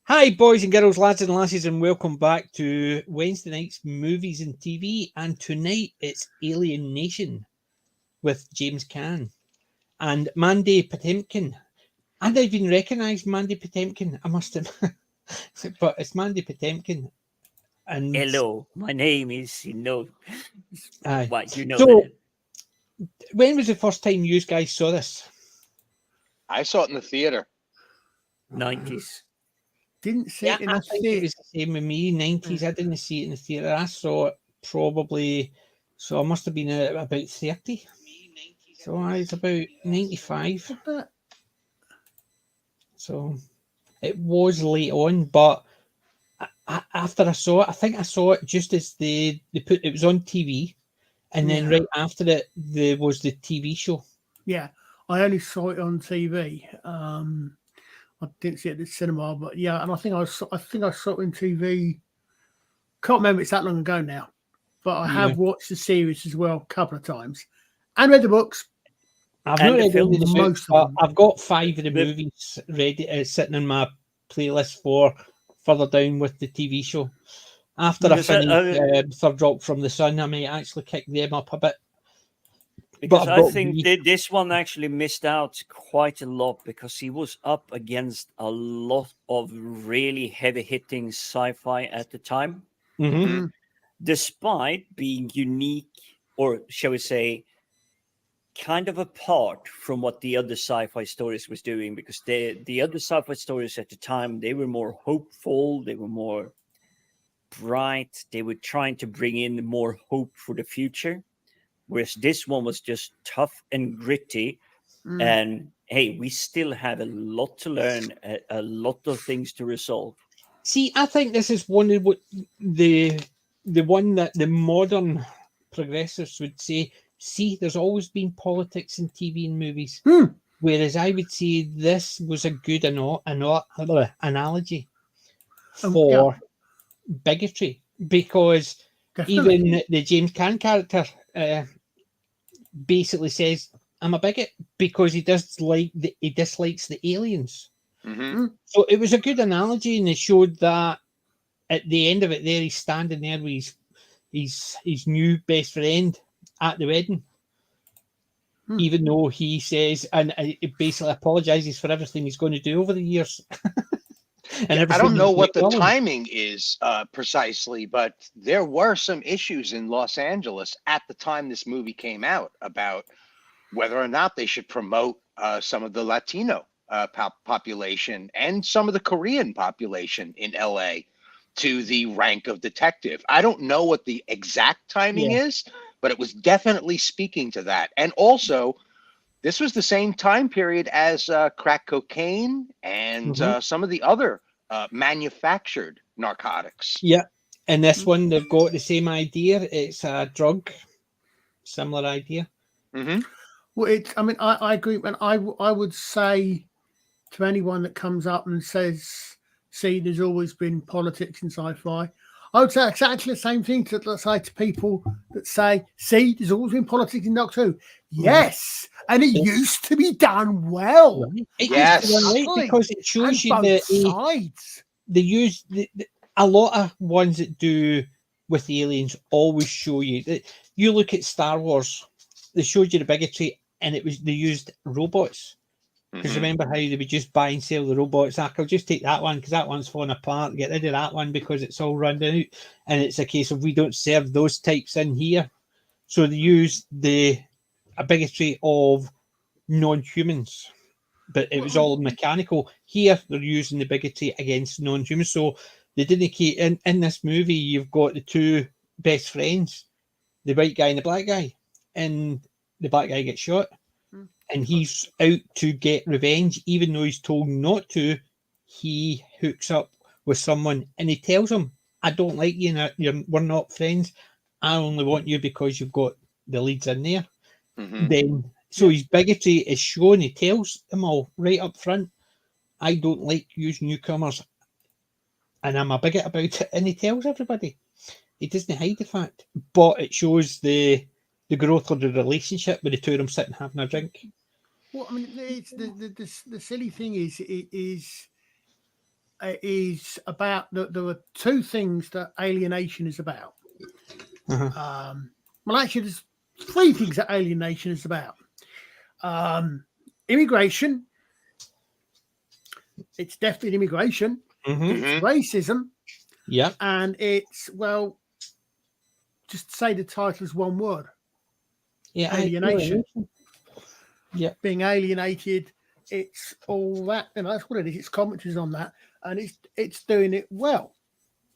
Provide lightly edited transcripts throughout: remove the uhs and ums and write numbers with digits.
Hi, boys and girls, lads and lasses, and welcome back to Wednesday night's movies and TV. And tonight it's Alien Nation with James Caan and Mandy Patinkin. I don't even recognise Mandy Patinkin, I must have, but it's Mandy Patinkin. And hello, my name is what you know. So, when was the first time you guys saw this? I saw it in the theater. 90s. Didn't see it in I the think theater. it was the same with me. 90s. I didn't see it in the theatre. I saw it probably, so I must have been about 30. So I was about 95. So it was late on, but after I saw it, I think I saw it just as they put it was on TV, and then right after it there was the TV show. Yeah, I only saw it on TV. I didn't see it at the cinema, but yeah, and I think I saw it on TV. Can't remember, it's that long ago now, but I have watched the series as well a couple of times and read the books. I've not read films, the books, but I've got 5 of the movies ready, sitting in my playlist for further down with the TV show. After I finish Third Rock from the Sun, I may actually kick them up a bit. Because I think this one actually missed out quite a lot because he was up against a lot of really heavy-hitting sci-fi at the time. Mm-hmm. Despite being unique, or shall we say, kind of apart from what the other sci-fi stories was doing, because the other sci-fi stories at the time, they were more hopeful, they were more bright, they were trying to bring in more hope for the future. Whereas this one was just tough and gritty. And hey, we still have a lot to learn, a lot of things to resolve. See, I think this is one of what the one that the modern progressives would say, see, there's always been politics in TV and movies. Whereas I would say this was a good analogy for bigotry, because even the James Caan character basically says, I'm a bigot because he dislikes the aliens. Mm-hmm. So it was a good analogy, and it showed that at the end of it there, he's standing there with his new best friend at the wedding. Even though he says, and it basically apologizes for everything he's going to do over the years. I don't know what the timing is precisely, but there were some issues in Los Angeles at the time this movie came out about whether or not they should promote some of the Latino population and some of the Korean population in LA to the rank of detective. I don't know what the exact timing is, but it was definitely speaking to that. And also, this was the same time period as crack cocaine and some of the other manufactured narcotics. Yeah, and this one, they've got the same idea. It's a drug, similar idea. Mm-hmm. Well, I agree. And I would say to anyone that comes up and says, see, there's always been politics in sci-fi, I would say exactly the same thing to say to people that say, see, there's always been politics in Doctor Who. Yes, and it used to be done well. It used to be done right, because it shows you that sides. They use a lot of ones that do with the aliens always show you that. You look at Star Wars, they showed you the bigotry, and they used robots. Because remember how they would just buy and sell the robots. I'll just take that one because that one's falling apart. Get rid of that one because it's all run out. And it's a case of we don't serve those types in here. So they use a bigotry of non-humans. But it was all mechanical. Here, they're using the bigotry against non-humans. So they didn't in this movie, you've got the two best friends, the white guy and the black guy. And the black guy gets shot. And he's out to get revenge, even though he's told not to. He hooks up with someone and he tells him, I don't like you, we're not friends. I only want you because you've got the leads in there. So his bigotry is shown. He tells them all right up front, I don't like you newcomers, and I'm a bigot about it. And he tells everybody. He doesn't hide the fact, but it shows the growth of the relationship with the two of them sitting having a drink. Well, I mean, it's the silly thing is is about that there are two things that alienation is about. Well, actually, there's three things that alienation is about. Immigration. It's definitely immigration. It's racism. Yeah. And it's, well, just say the title is one word. Yeah. Alienation. Yeah. Being alienated. It's all that. And that's what it is. It's commentaries on that. And it's doing it well.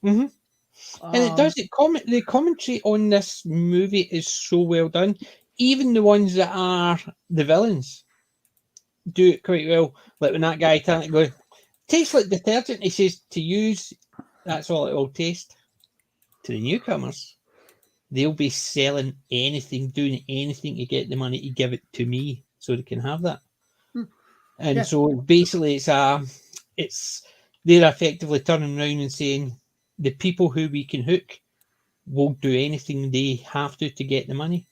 And it does. The commentary on this movie is so well done. Even the ones that are the villains do it quite well. Like when that guy telling it, going, tastes like detergent. He says to use. That's all it will taste. To the newcomers, they'll be selling anything, doing anything to get the money to give it to me, so they can have that. And so basically, it's they're effectively turning around and saying the people who we can hook will do anything they have to get the money.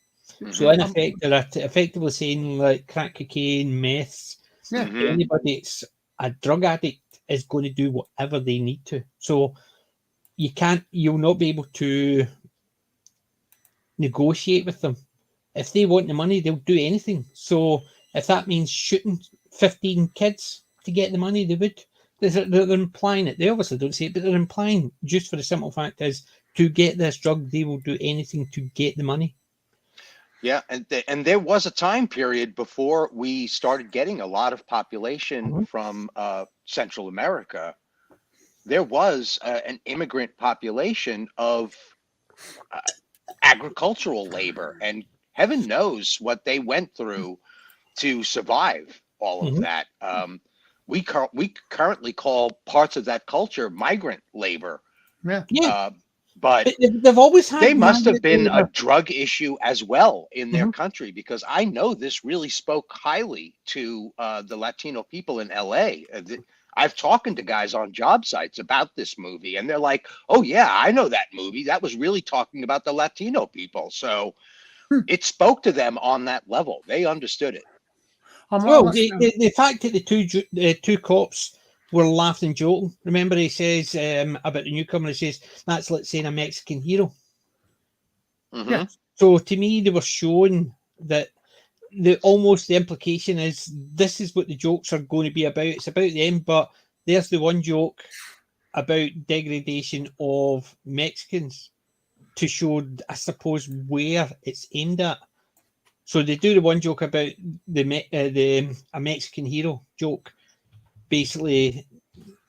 So in effect, they're effectively saying like crack cocaine, meth, anybody that's a drug addict is going to do whatever they need to. So you'll not be able to negotiate with them. If they want the money, they'll do anything. So if that means shooting 15 kids to get the money, they would. They're implying it. They obviously don't say it, but they're implying just for the simple fact is to get this drug, they will do anything to get the money. Yeah, and there was a time period before we started getting a lot of population from Central America. There was an immigrant population of agricultural labor, and heaven knows what they went through to survive all of that. We currently call parts of that culture migrant labor. But they've always had. They must have been a drug issue as well in their country, because I know this really spoke highly to the Latino people in LA. I've talked to guys on job sites about this movie, and they're like, "Oh yeah, I know that movie. That was really talking about the Latino people." So it spoke to them on that level. They understood it. Well, the fact that the two cops were laughing and joking. Remember, he says about the newcomer, he says, that's like saying a Mexican hero. Yeah. So to me, they were showing that the implication is this is what the jokes are going to be about. It's about them, but there's the one joke about degradation of Mexicans to show, I suppose, where it's aimed at. So they do the one joke about a Mexican hero joke, basically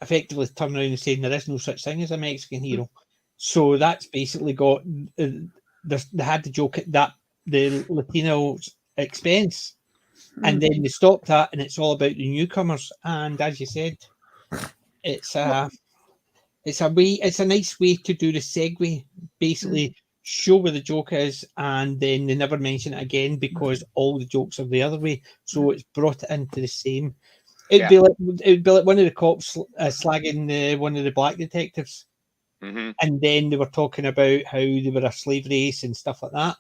effectively turn around and saying there is no such thing as a Mexican hero. So that's basically got they had the joke at the Latino's expense, and then they stopped that, and it's all about the newcomers. And as you said, it's a nice way to do the segue, basically show where the joke is, and then they never mention it again because all the jokes are the other way. So it's brought it into the same. It'd be like one of the cops slagging one of the black detectives, and then they were talking about how they were a slave race and stuff like that,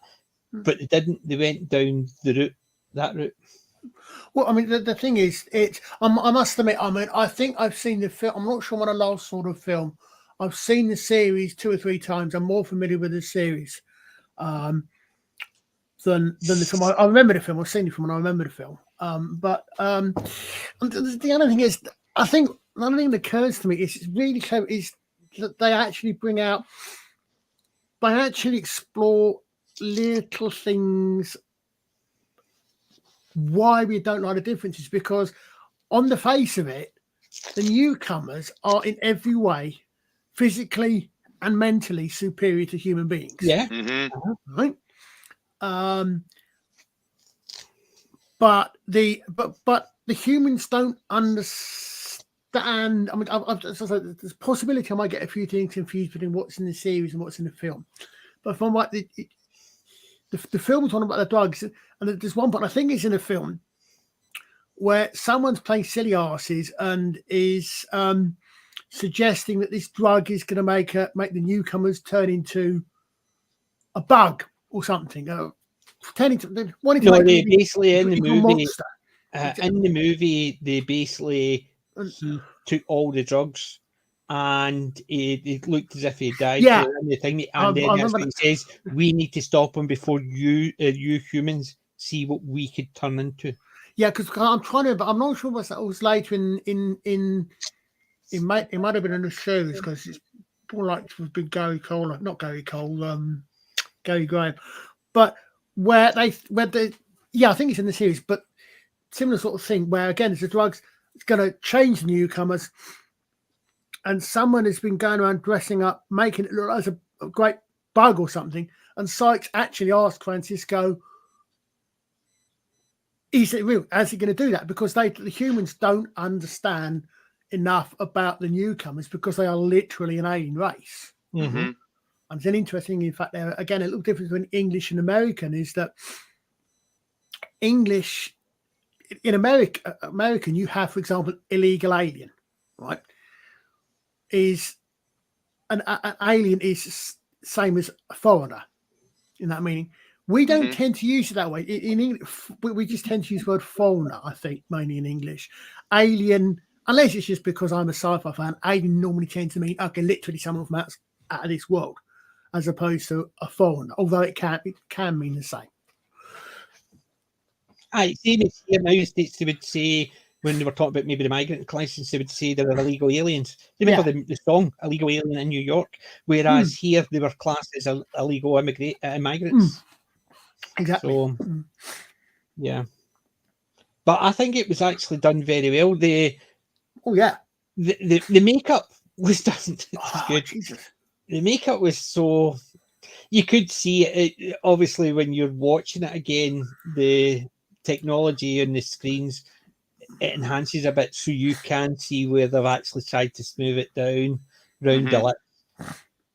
but they didn't. They went down that route. Well, I mean, the thing is, I must admit, I mean, I think I've seen the film. I'm not sure when I last saw the film. I've seen the series 2 or 3 times. I'm more familiar with the series than the film. I remember the film. I've seen the film and I remember the film. But the other thing is, I think another thing that occurs to me is really clever is that they actually explore little things why we don't like the differences, because on the face of it, the newcomers are in every way physically and mentally superior to human beings. Yeah. Right. But the humans don't understand. I mean, there's a possibility I might get a few things confused between what's in the series and what's in the film. But from what the film is talking about the drugs, and there's one point I think it's in the film where someone's playing silly arses and is suggesting that this drug is going to make the newcomers turn into a bug or something. Basically in the movie. In the movie, they basically he took all the drugs and it looked as if he died. Yeah. And then that's what he says, we need to stop him before you humans see what we could turn into. Yeah, because I'm trying to, but I'm not sure what's that was later it might have been in the shows, because it's more like it was big Gary Cole, not Gary Cole, Gary Graham, but where they I think it's in the series, but similar sort of thing where again it's the drugs, it's going to change the Newcomers, and someone has been going around dressing up, making it look like a great bug or something, and Sykes actually asked Francisco, is it real? How's he going to do that? Because the humans don't understand enough about the Newcomers, because they are literally an alien race. Mm-hmm. And it's an interesting, in fact, there again, a little difference between English and American is that English, in American, you have, for example, illegal alien, right? Is an alien is same as a foreigner in that meaning. We don't tend to use it that way. In English, we just tend to use the word foreigner, I think, mainly in English. Alien, unless it's just because I'm a sci-fi fan, alien normally tends to mean, okay, literally someone from out of this world, as opposed to a foreigner, although it can mean the same. I see this here now. States they would say, when they were talking about maybe the migrant crisis, they would say they're illegal aliens. Remember the song "Illegal Alien in New York"? Whereas here they were classed as illegal immigrants. Exactly. So, yeah. But I think it was actually done very well. The makeup was done good. Jesus. The makeup was so, you could see it. Obviously, when you're watching it again, the technology on the screens, it enhances a bit, so you can see where they've actually tried to smooth it down round the lip.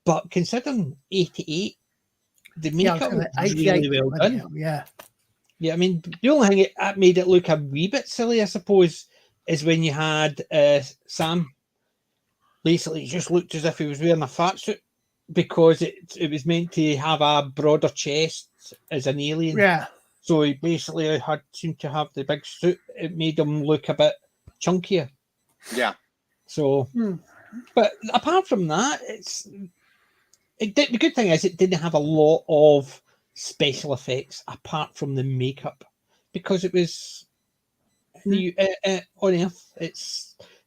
But considering 88, the makeup was really well done. Yeah, I mean, the only thing that made it look a wee bit silly, I suppose, is when you had Sam. Basically, he just looked as if he was wearing a fat suit, because it was meant to have a broader chest as an alien. Yeah. So he basically seemed to have the big suit. It made him look a bit chunkier. Yeah. So, but apart from that, the good thing is it didn't have a lot of special effects apart from the makeup, because it was on Earth.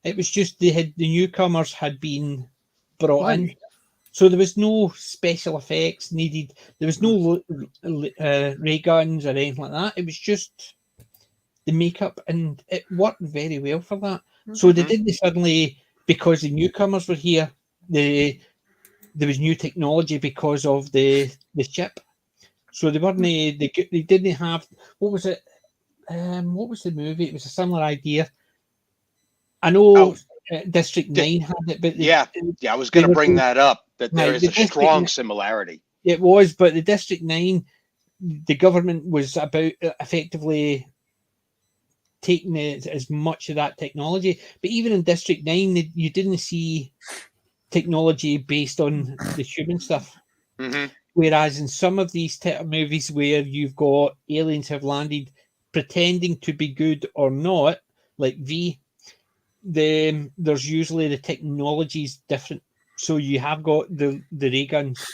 It was just the Newcomers had been brought in, so there was no special effects needed. There was no ray guns or anything like that. It was just the makeup, and it worked very well for that. So they didn't suddenly, because the Newcomers were here, there was new technology because of the ship. So they weren't. They didn't have. What was it? What was the movie? It was a similar idea. I know District 9 had it, but I was going to bring that up. That there is a strong similarity. It was, but the District 9, the government was about effectively taking as much of that technology. But even in District 9, you didn't see technology based on the human stuff. Whereas in some of these type of movies where you've got aliens have landed pretending to be good or not, like V, there's usually the technology's different. So you have got the ray guns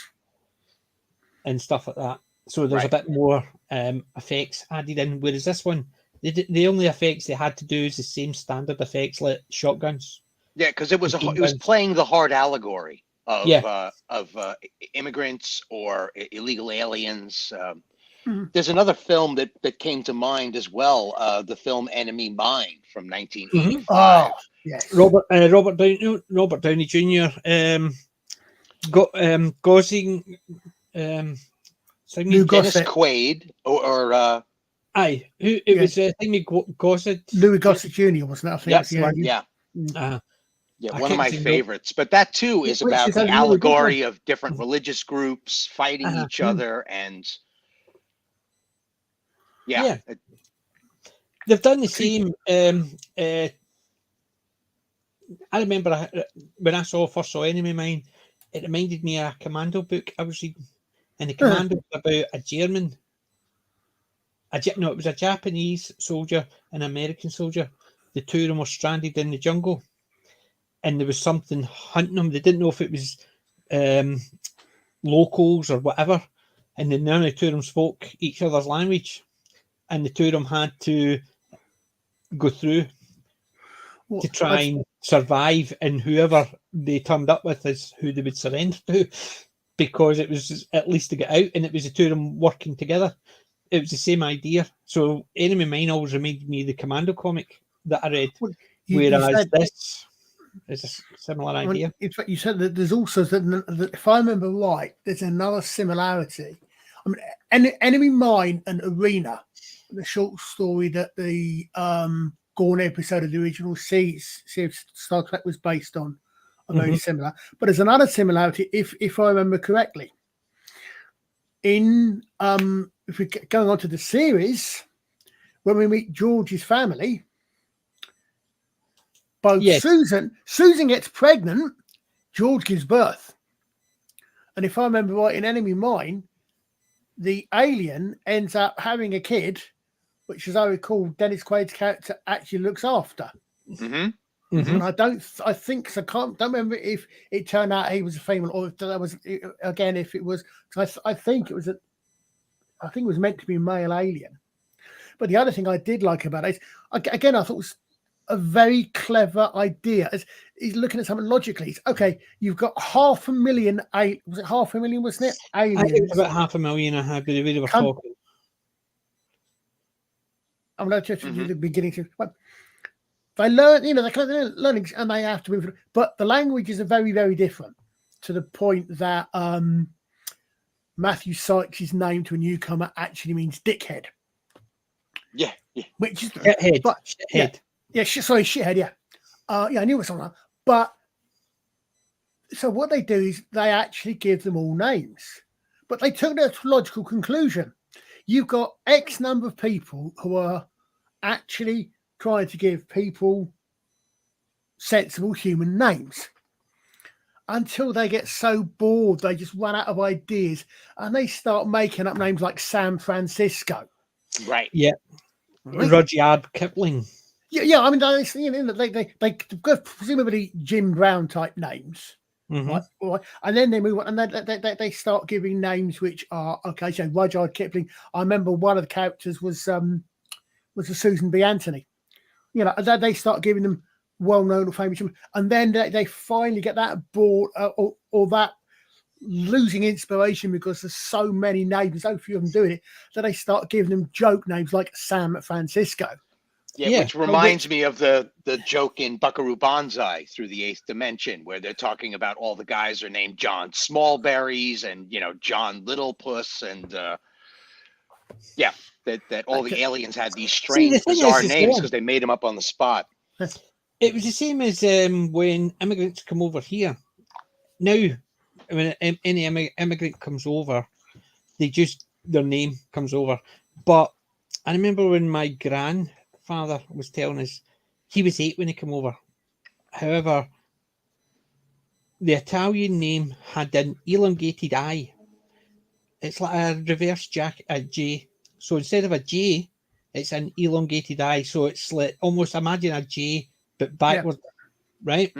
and stuff like that. So there's a bit more effects added in. Whereas this one, the only effects they had to do is the same standard effects like shotguns. Yeah, because it was playing the hard allegory of immigrants or illegal aliens. There's another film that came to mind as well, the film Enemy Mine from 1985. Yes. Robert Downey Jr. Gosling, Dennis Quaid, or it was thingy Gossett. Louis Gossett Jr. wasn't that? I think. Yeah, one of my favorites. But that too is about the allegory of different religious groups fighting each other, and they've done the same. I remember when I first saw Enemy Mine, it reminded me of a commando book I was reading, and the commando was about a German. It was a Japanese soldier and an American soldier. The two of them were stranded in the jungle, and there was something hunting them. They didn't know if it was locals or whatever, and then none of the two of them spoke each other's language, and the two of them had to go through to try and survive, and whoever they turned up with is who they would surrender to, because it was at least to get out, and it was the two of them working together. It was the same idea. So Enemy Mine always reminded me of the Commando comic that I read, whereas this is a similar idea. In fact, you said that there's also, that if I remember right, there's another similarity. I mean, Enemy Mine and Arena, the short story that the Gorn episode of the original series Star Trek was based on, are very similar. But there's another similarity, if I remember correctly. In if we're going on to the series, when we meet George's family, both Susan gets pregnant, George gives birth. And if I remember right, in Enemy Mine, the alien ends up having a kid, which, as I recall, Dennis Quaid's character actually looks after. And don't remember if it turned out he was a female, or if that was, again, if it was, I think it was meant to be a male alien. But the other thing I did like about it is, again, I thought it was a very clever idea. He's looking at something logically. It's, okay, you've got 500,000 was it 500,000, wasn't it? Aliens. I think it was about 500,000. I had the way they were talking. I'm not just the beginning to. They learn, they're kind of learning, and they have to move. But the languages are very, very different, to the point that Matthew Sykes' name to a newcomer actually means dickhead. Yeah. Which is shithead. Shithead. Shithead. Yeah. I knew it was something like that. But so what they do is they actually give them all names, but they took their logical conclusion. You've got X number of people who are actually trying to give people sensible human names, until they get so bored they just run out of ideas and they start making up names like San Francisco. Right. Yeah. Rudyard Kipling. Yeah. I mean, they presumably Jim Brown type names. Right? And then they move on, and they start giving names which are okay. So Rudyard Kipling. I remember one of the characters was a Susan B. Anthony. They start giving them well-known or famous, and then they finally get that bored or that losing inspiration because there's so many names, so few of them doing it, that they start giving them joke names like San Francisco. Yeah, which reminds me of the joke in Buckaroo Banzai through the Eighth Dimension, where they're talking about all the guys are named John Smallberries and John Littlepuss, and that all the aliens had these strange, bizarre names because they made them up on the spot. It was the same as when immigrants come over here. Now, when any immigrant comes over, their name comes over. But I remember when my grandfather was telling us, he was 8 when he came over. However, the Italian name had an elongated I. It's like a reverse J. So instead of a J, it's an elongated I. So it's like almost, imagine a J, but backward, right?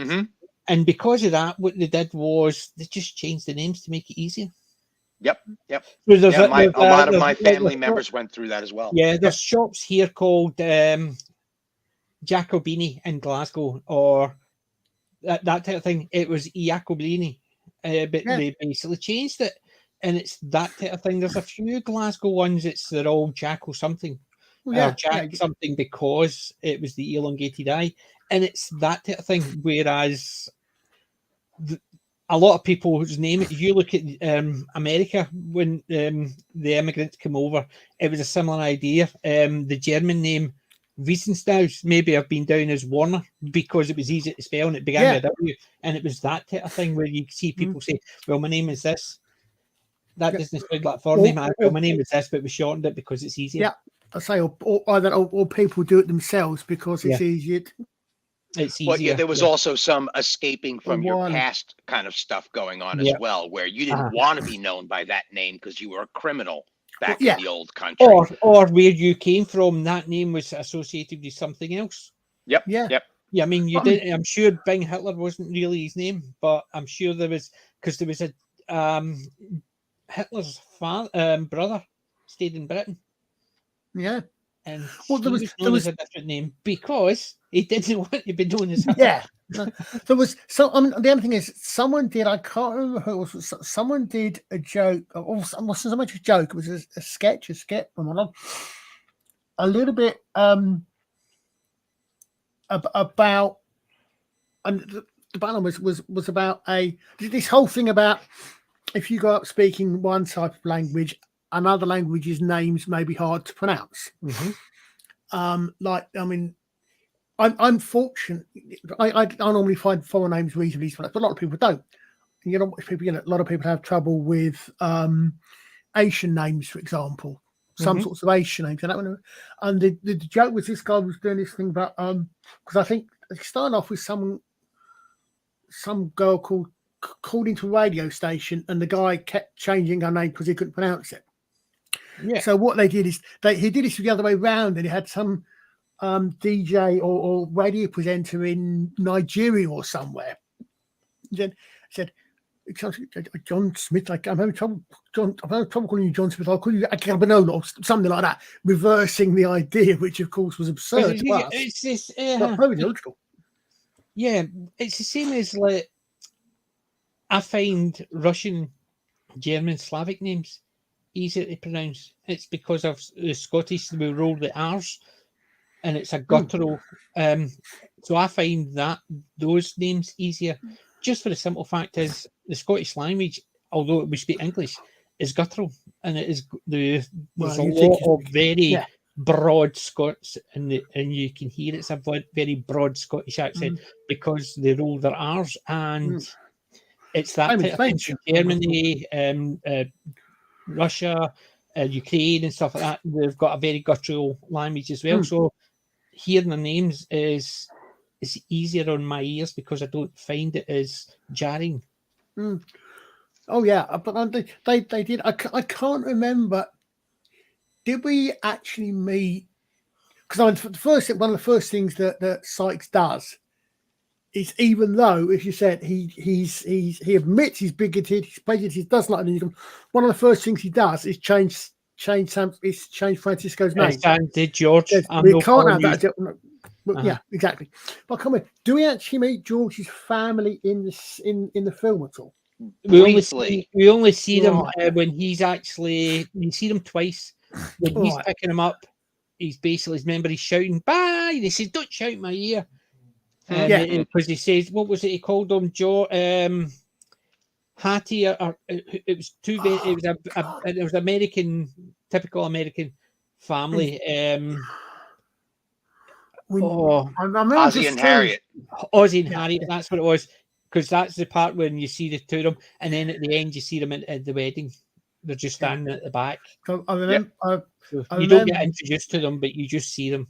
And because of that, what they did was they just changed the names to make it easier. Yep. So a lot of my family members went through that as well. Yeah, there's shops here called Jacobini in Glasgow, or that type of thing. It was Jacobini, but they basically changed it, and it's that type of thing. There's a few Glasgow ones. They're all Jack or something, or Jack something, because it was the elongated I, and it's that type of thing. Whereas a lot of people's name, if you look at America, when the immigrants come over, it was a similar idea. The German name Wiesenstaus maybe have been down as Warner because it was easy to spell and it began with a W, and it was that type of thing where you see people say, well, my name is this. That doesn't sound like for name. Well, my name is this, but we shortened it because it's easier. Yeah, I say, or people do it themselves because it's easier. It's easier. Well, there was also some escaping from your past kind of stuff going on as well, where you didn't want to be known by that name because you were a criminal back in the old country. Or where you came from, that name was associated with something else. Yep. Yeah, I mean, I'm sure Bing Hitler wasn't really his name, but I'm sure there was, because there was a Hitler's brother stayed in Britain. Yeah. And there was a different name because he didn't want to be known as Hitler. Yeah. There was the other thing is someone did, I can't remember who it was, someone did a joke, or wasn't so much a joke, it was a sketch, a little bit about, and the banner was about this whole thing about if you go up speaking one type of language, another language's names may be hard to pronounce. I'm fortunate. I normally find foreign names reasonably easy, but a lot of people don't. And a lot of people have trouble with Asian names, for example. Some sorts of Asian names. And the joke was this guy was doing this thing about because I think it started off with some girl called into a radio station, and the guy kept changing her name because he couldn't pronounce it. Yeah. So what they did is he did this the other way around, and he had some DJ or radio presenter in Nigeria or somewhere. Then said, John Smith, I'm having trouble calling you John Smith. I'll call you Akabanola or something like that, reversing the idea, which of course was absurd. It's this, yeah, it's the same as like I find Russian, German, Slavic names easier to pronounce. It's because of the Scottish, we roll the R's, and it's a guttural. So I find those names easier, just for the simple fact is the Scottish language, although we speak English, is guttural, and it is there's a lot of very broad Scots, and you can hear it's a very broad Scottish accent because they roll their R's, and it's that type of thing. Germany, Russia, Ukraine, and stuff like that. They've got a very guttural language as well. So hearing the names is easier on my ears because I don't find it as jarring. Oh yeah, but they did. I can't remember. Did we actually meet? Because one of the first things that Sykes does is, even though, if you said he admits he's bigoted, he's prejudiced, he doesn't like it, one of the first things he does is change Francisco's name. Did George? We can't have that. Yeah, exactly. But come on, do we actually meet George's family in the film at all? We only see them when he's actually. You see them twice. When he's picking him up, he's basically, remember, he's shouting, "Bye!" And he says, "Don't shout in my ear." Because he says, what was it he called him, Joe? Hattie, or it was too. It was American, typical American family. Ozzie and Harriet. Ozzie and Harriet. That's what it was. Because that's the part when you see the two of them, and then at the end you see them at the wedding. They're just standing at the back. You don't get introduced to them, but you just see them.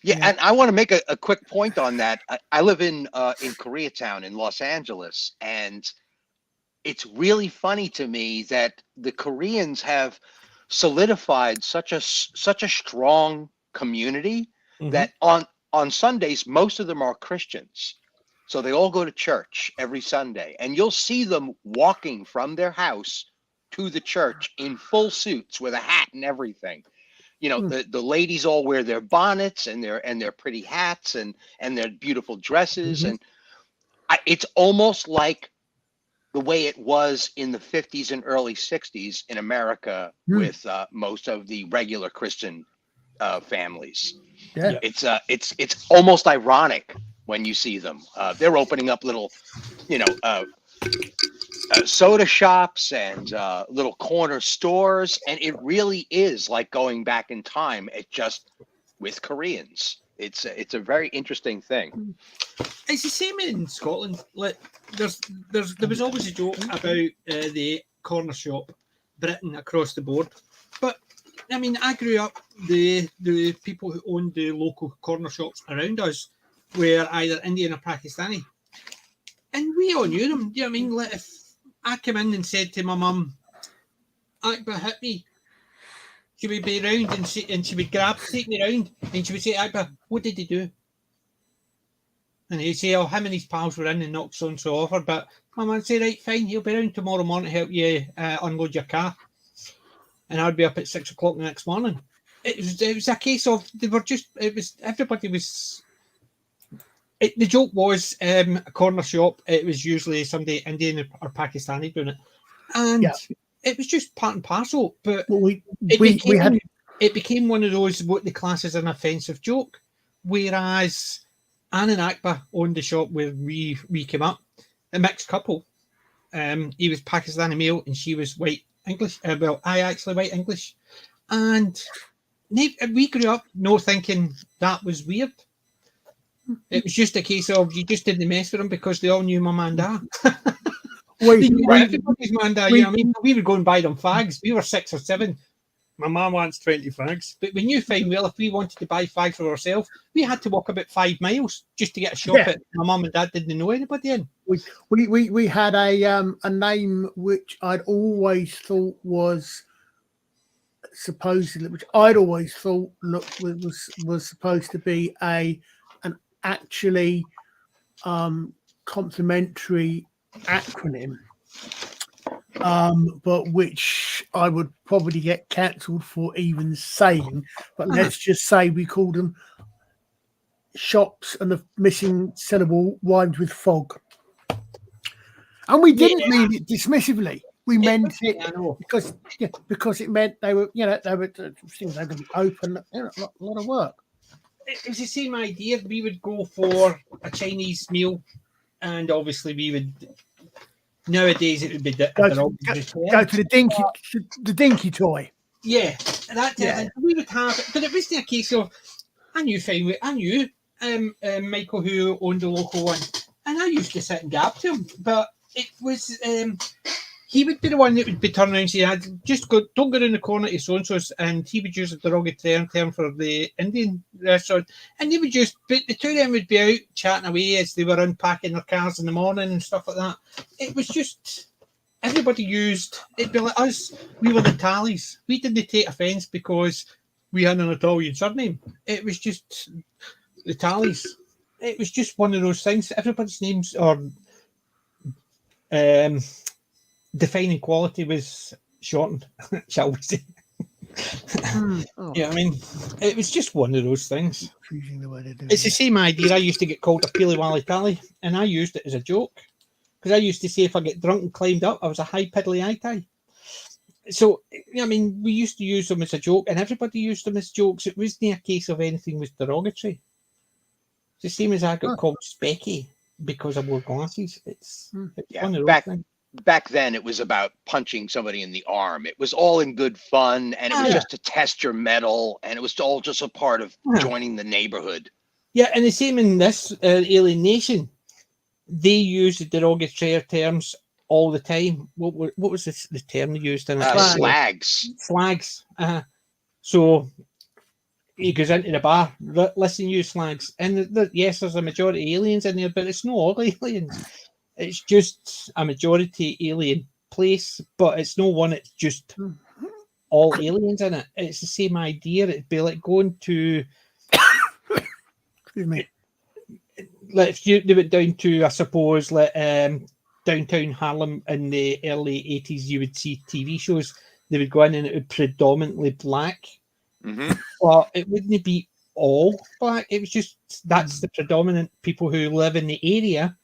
Yeah, and I want to make a quick point on that. I live in Koreatown in Los Angeles, and it's really funny to me that the Koreans have solidified such a strong community that on Sundays most of them are Christians. So they all go to church every Sunday, and you'll see them walking from their house to the church in full suits with a hat and everything. You know, the ladies all wear their bonnets and their pretty hats and their beautiful dresses. And it's almost like the way it was in the 50s and early 60s in America with most of the regular Christian families. Yeah. It's almost ironic when you see them. They're opening up little, soda shops and little corner stores, and it really is like going back in time. It just with Koreans. It's a very interesting thing. It's the same in Scotland. Like there was always a joke about the corner shop, Britain across the board. But I mean, I grew up, the people who owned the local corner shops around us were either Indian or Pakistani, and we all knew them. Do you know what I mean? Like if I came in and said to my mum, "Akbar hit me," she would be around and she would take me around, and she would say, "Akbar, what did he do?" And he'd say, "Oh, him and his pals were in and knocked so and so over." But my man say, "Right, fine, he'll be around tomorrow morning to help you unload your car." And I'd be up at 6 o'clock the next morning. It was a case of everybody was. The joke was a corner shop. It was usually somebody Indian or Pakistani doing it, and it was just part and parcel. But it became one of those what they class as an offensive joke. Whereas Ann and Akbar owned the shop where we came up, a mixed couple. He was Pakistani male and she was white English. I actually white English, and we grew up no thinking that was weird. It was just a case of you just didn't mess with them because they all knew my man dad. Everybody's man dad. You know what I mean? We would go and buy them fags. We were 6 or 7. My mum wants 20 fags. But we knew fine well if we wanted to buy fags for ourselves, we had to walk about 5 miles just to get a shop that my mum and dad didn't know anybody in. We had a name which I'd always thought was supposedly, which I'd always thought was supposed to be an actually complimentary acronym, but which I would probably get cancelled for even saying. But let's just say we called them shops, and the missing syllable rhymed with fog. And we didn't mean it dismissively. We meant it because it meant they were things they were going to be open. A lot of work. It was the same idea. We would go for a Chinese meal, and obviously we would. Nowadays, it would be go to the dinky toy. Yeah, and we would have, but it wasn't a case of. I knew Michael, who owned the local one, and I used to sit and gab to him. But it was he would be the one that would be turning around and saying, don't go in the corner to so-and-so's, and he would use a derogatory term for the Indian restaurant, and they would but the two of them would be out chatting away as they were unpacking their cars in the morning and stuff like that. It was just, everybody used, it'd be like us, we were the tallies. We didn't take offence because we had an Italian surname. It was just the tallies. It was just one of those things. Everybody's names are... defining quality was shortened, shall we say. Yeah, I mean, it was just one of those things. It's the same idea. I used to get called a Peely Wally Tally, and I used it as a joke. Because I used to say if I get drunk and climbed up, I was a high piddly eye-tie. So, I mean, we used to use them as a joke, and everybody used them as jokes. It wasn't a case of anything was derogatory. It's the same as I got called Specky because I wore glasses. It's one of those things. Back then, it was about punching somebody in the arm. It was all in good fun, and it was just to test your mettle, and it was all just a part of joining the neighborhood. Yeah, and the same in this Alien Nation. They use the derogatory terms all the time. What was the term they used in it? Slags. Slags. So he goes into the bar, listen, you slags. And yes, there's a majority of aliens in there, but it's not all aliens. It's just a majority alien place, but it's no one. It's just all aliens in it. It's the same idea. It'd be like going to. Excuse me. Like if you went down to, I suppose, like downtown Harlem in the early 80s, you would see TV shows. They would go in and it would predominantly black, but it wouldn't be all black. It was just that's the predominant people who live in the area.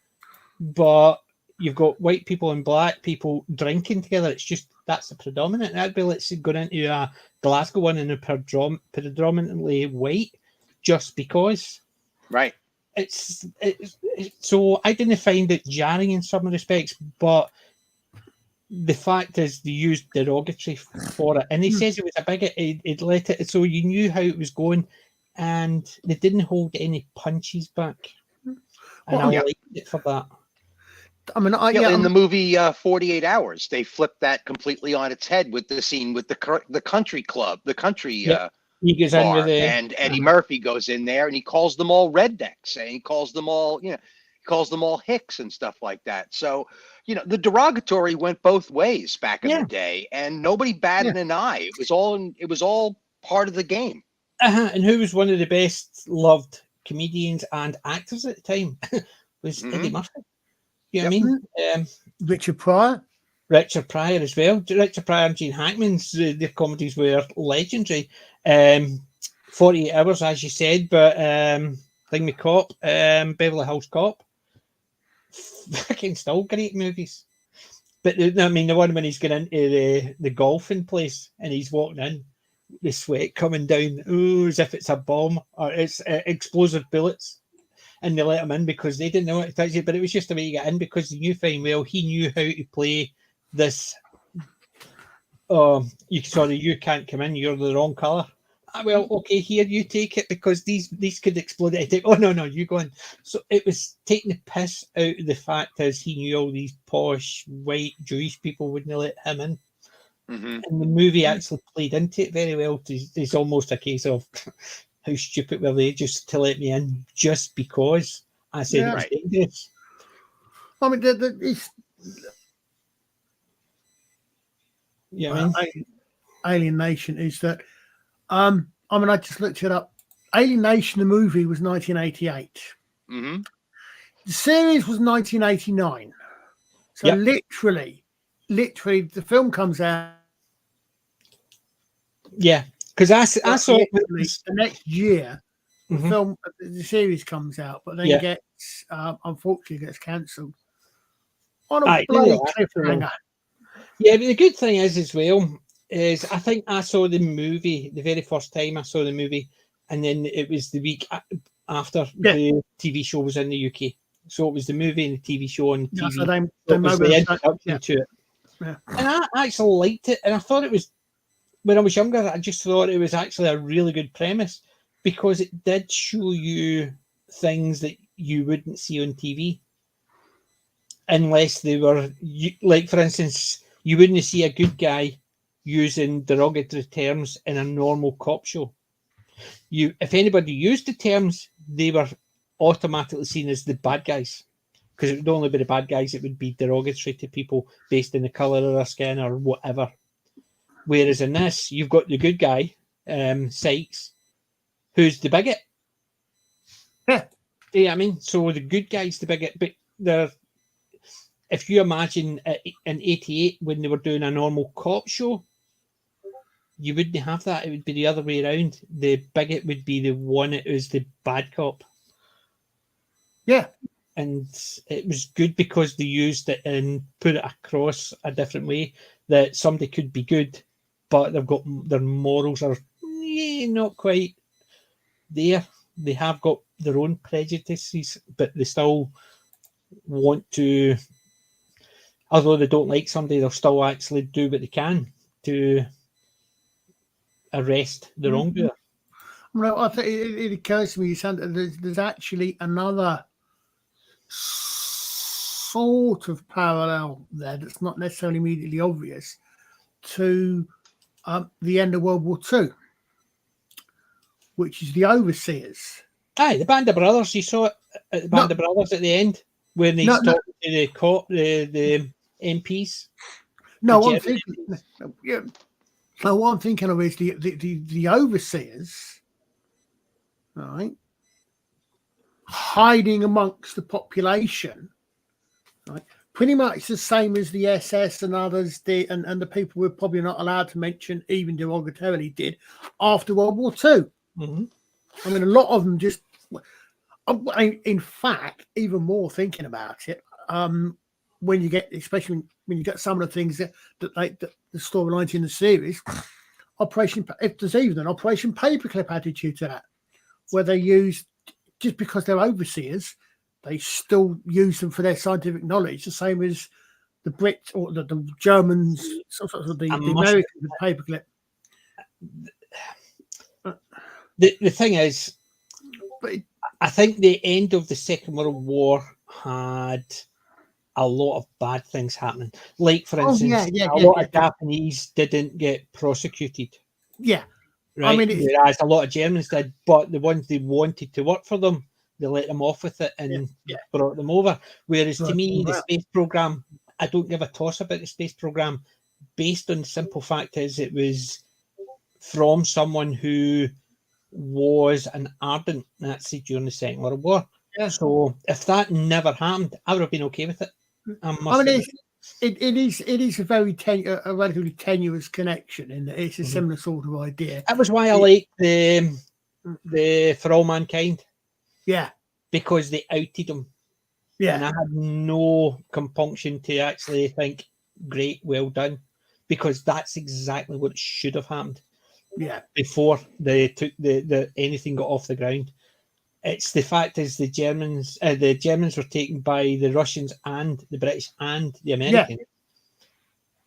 But you've got white people and black people drinking together. It's just that's the predominant. That'd be let's say going into a Glasgow one and they're predominantly white, just because. Right. It's so I didn't find it jarring in some respects, but the fact is they used derogatory for it, and he says it was a bigot. It let it so you knew how it was going, and they didn't hold any punches back, and I liked it for that. I mean, in the movie 48 Hours, they flipped that completely on its head with the scene with the country club, the country he goes bar, in with and Eddie Murphy goes in there and he calls them all rednecks and he calls them all, he calls them all hicks and stuff like that. So, the derogatory went both ways back in the day, and nobody batted an eye. It was all part of the game. And who was one of the best loved comedians and actors at the time was Eddie Murphy. You know what I mean? Richard Pryor. Richard Pryor as well. Richard Pryor and Gene Hackman's their comedies were legendary. 48 Hours, as you said, but Thing with Cop, Beverly Hills Cop, fucking still great movies. But I mean, the one when he's going into the golfing place and he's walking in, the sweat coming down, as if it's a bomb or it's explosive bullets, and they let him in because they didn't know what to touch it. But it was just the way you get in because they knew fine well he knew how to play this. You can't come in. You're the wrong color. Well, okay, here you take it because these could explode at a time. Oh no, you go in. So it was taking the piss out of the fact as he knew all these posh white Jewish people wouldn't let him in. And the movie actually played into it very well. It's almost a case of how stupid were they just to let me in just because I said it was dangerous. I mean, it's Alien Nation is that. I mean, I just looked it up. Alien Nation, the movie, was 1988. The series was 1989. So literally, the film comes out. Yeah, because I saw it the next year. The series comes out, but then gets unfortunately gets cancelled on a bloody cliffhanger. Yeah, but the good thing is as well. Is I think I saw the movie the very first time I saw the movie, and then it was the week after the TV show was in the UK. So it was the movie and the TV show on TV. So they was the introduction to it. And I actually liked it, and I thought it was when I was younger. I just thought it was actually a really good premise because it did show you things that you wouldn't see on TV unless they were like, for instance, you wouldn't see a good guy using derogatory terms in a normal cop show. If anybody used the terms, they were automatically seen as the bad guys because it would only be the bad guys. It would be derogatory to people based on the colour of their skin or whatever. Whereas in this, you've got the good guy, Sykes, who's the bigot. Yeah, I mean, so the good guy's the bigot, but if you imagine in 88 when they were doing a normal cop show, you wouldn't have that. It would be the other way around. The bigot would be the one that was the bad cop. Yeah. And it was good because they used it and put it across a different way that somebody could be good, but they've got their morals are not quite there. They have got their own prejudices, but they still want to, although they don't like somebody, they'll still actually do what they can to arrest the wrongdoer. Well, I think it occurs to me, Sandra, there's actually another sort of parallel there that's not necessarily immediately obvious to the end of World War II, which is the Overseers. Aye, the Band of Brothers. You saw it at the Band of Brothers at the end when they talked to the cop, the MPs. No, what I'm thinking of is the Overseers, right, hiding amongst the population, right, pretty much the same as the SS and others did, and the people we're probably not allowed to mention, even derogatorily, did after World War II. I mean, a lot of them just, in fact, even more thinking about it, when you get, especially when you get some of the things that the storylines in the series, if there's even an Operation Paperclip attitude to that, where they use, just because they're overseers, they still use them for their scientific knowledge, the same as the Brits or the Germans, sort of the Americans with Paperclip. The thing is, I think the end of the Second World War had a lot of bad things happening. Like, for instance, a lot of Japanese didn't get prosecuted. Yeah. Right? I mean, whereas a lot of Germans did, but the ones they wanted to work for them, they let them off with it and brought them over. Whereas to me, the space program, I don't give a toss about the space program, based on the simple fact is it was from someone who was an ardent Nazi during the Second World War. Yeah. So if that never happened, I would have been okay with it. It is a very a relatively tenuous connection, and it's a similar sort of idea. That was why I like the For All Mankind. Yeah, because they outed him. Yeah, and I had no compunction to actually think, great, well done, because that's exactly what should have happened. Yeah, before they took the anything got off the ground. It's the fact is the Germans were taken by the Russians and the British and the Americans.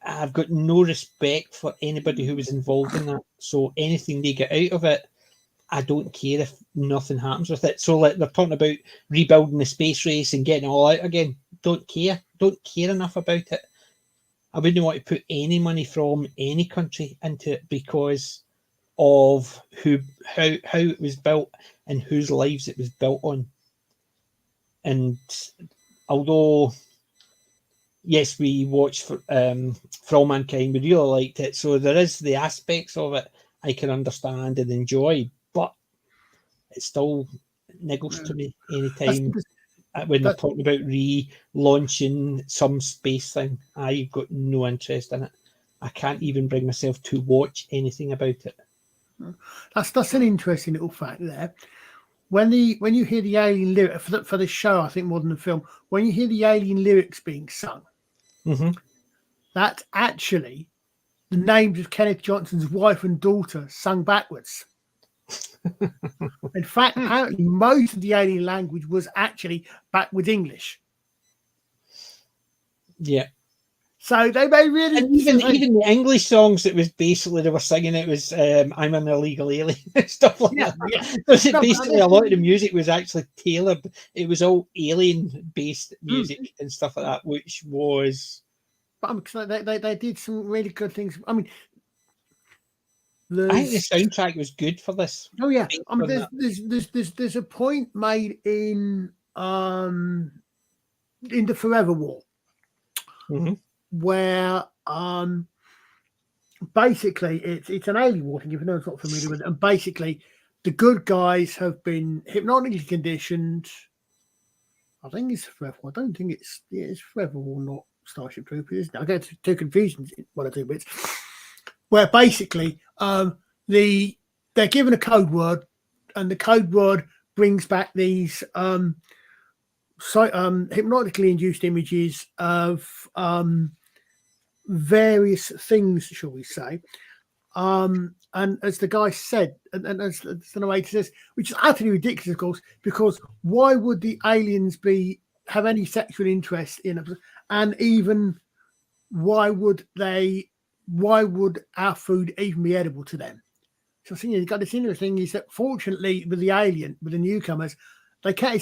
Yeah. I've got no respect for anybody who was involved in that. So anything they get out of it, I don't care if nothing happens with it. So like they're talking about rebuilding the space race and getting it all out again. Don't care enough about it. I wouldn't want to put any money from any country into it because of how it was built and whose lives it was built on. And although yes, we watched For All Mankind, we really liked it, so there is the aspects of it I can understand and enjoy, but it still niggles to me anytime when they're talking about relaunching some space thing. I've got no interest in it. I can't even bring myself to watch anything about it. That's an interesting little fact there. When you hear the alien lyric for the show, I think more than the film, when you hear the alien lyrics being sung, that's actually the names of Kenneth Johnson's wife and daughter sung backwards. In fact, apparently most of the alien language was actually backwards English. Yeah. So they may really, and even the English songs that was basically they were singing, it was I'm an illegal alien stuff like that. Yeah. Basically, a lot of the music was actually tailored. It was all alien based music and stuff like that, which was. But they did some really good things. I mean, I think the soundtrack was good for this. Oh yeah, I mean, there's a point made in the Forever War. Where basically it's an alien war thing, if anyone's not familiar with it, and basically the good guys have been hypnotically conditioned. I think it's Forever War. I don't think it's Forever War, not Starship Troopers, isn't it? I get too confused in one or two bits. Where basically they're given a code word, and the code word brings back these hypnotically induced images of various things, shall we say, and as the guy said, and as the narrator says, which is utterly ridiculous, of course, because why would the aliens have any sexual interest in us, and even why would our food even be edible to them? So I think you've got this interesting is that fortunately with the newcomers, they can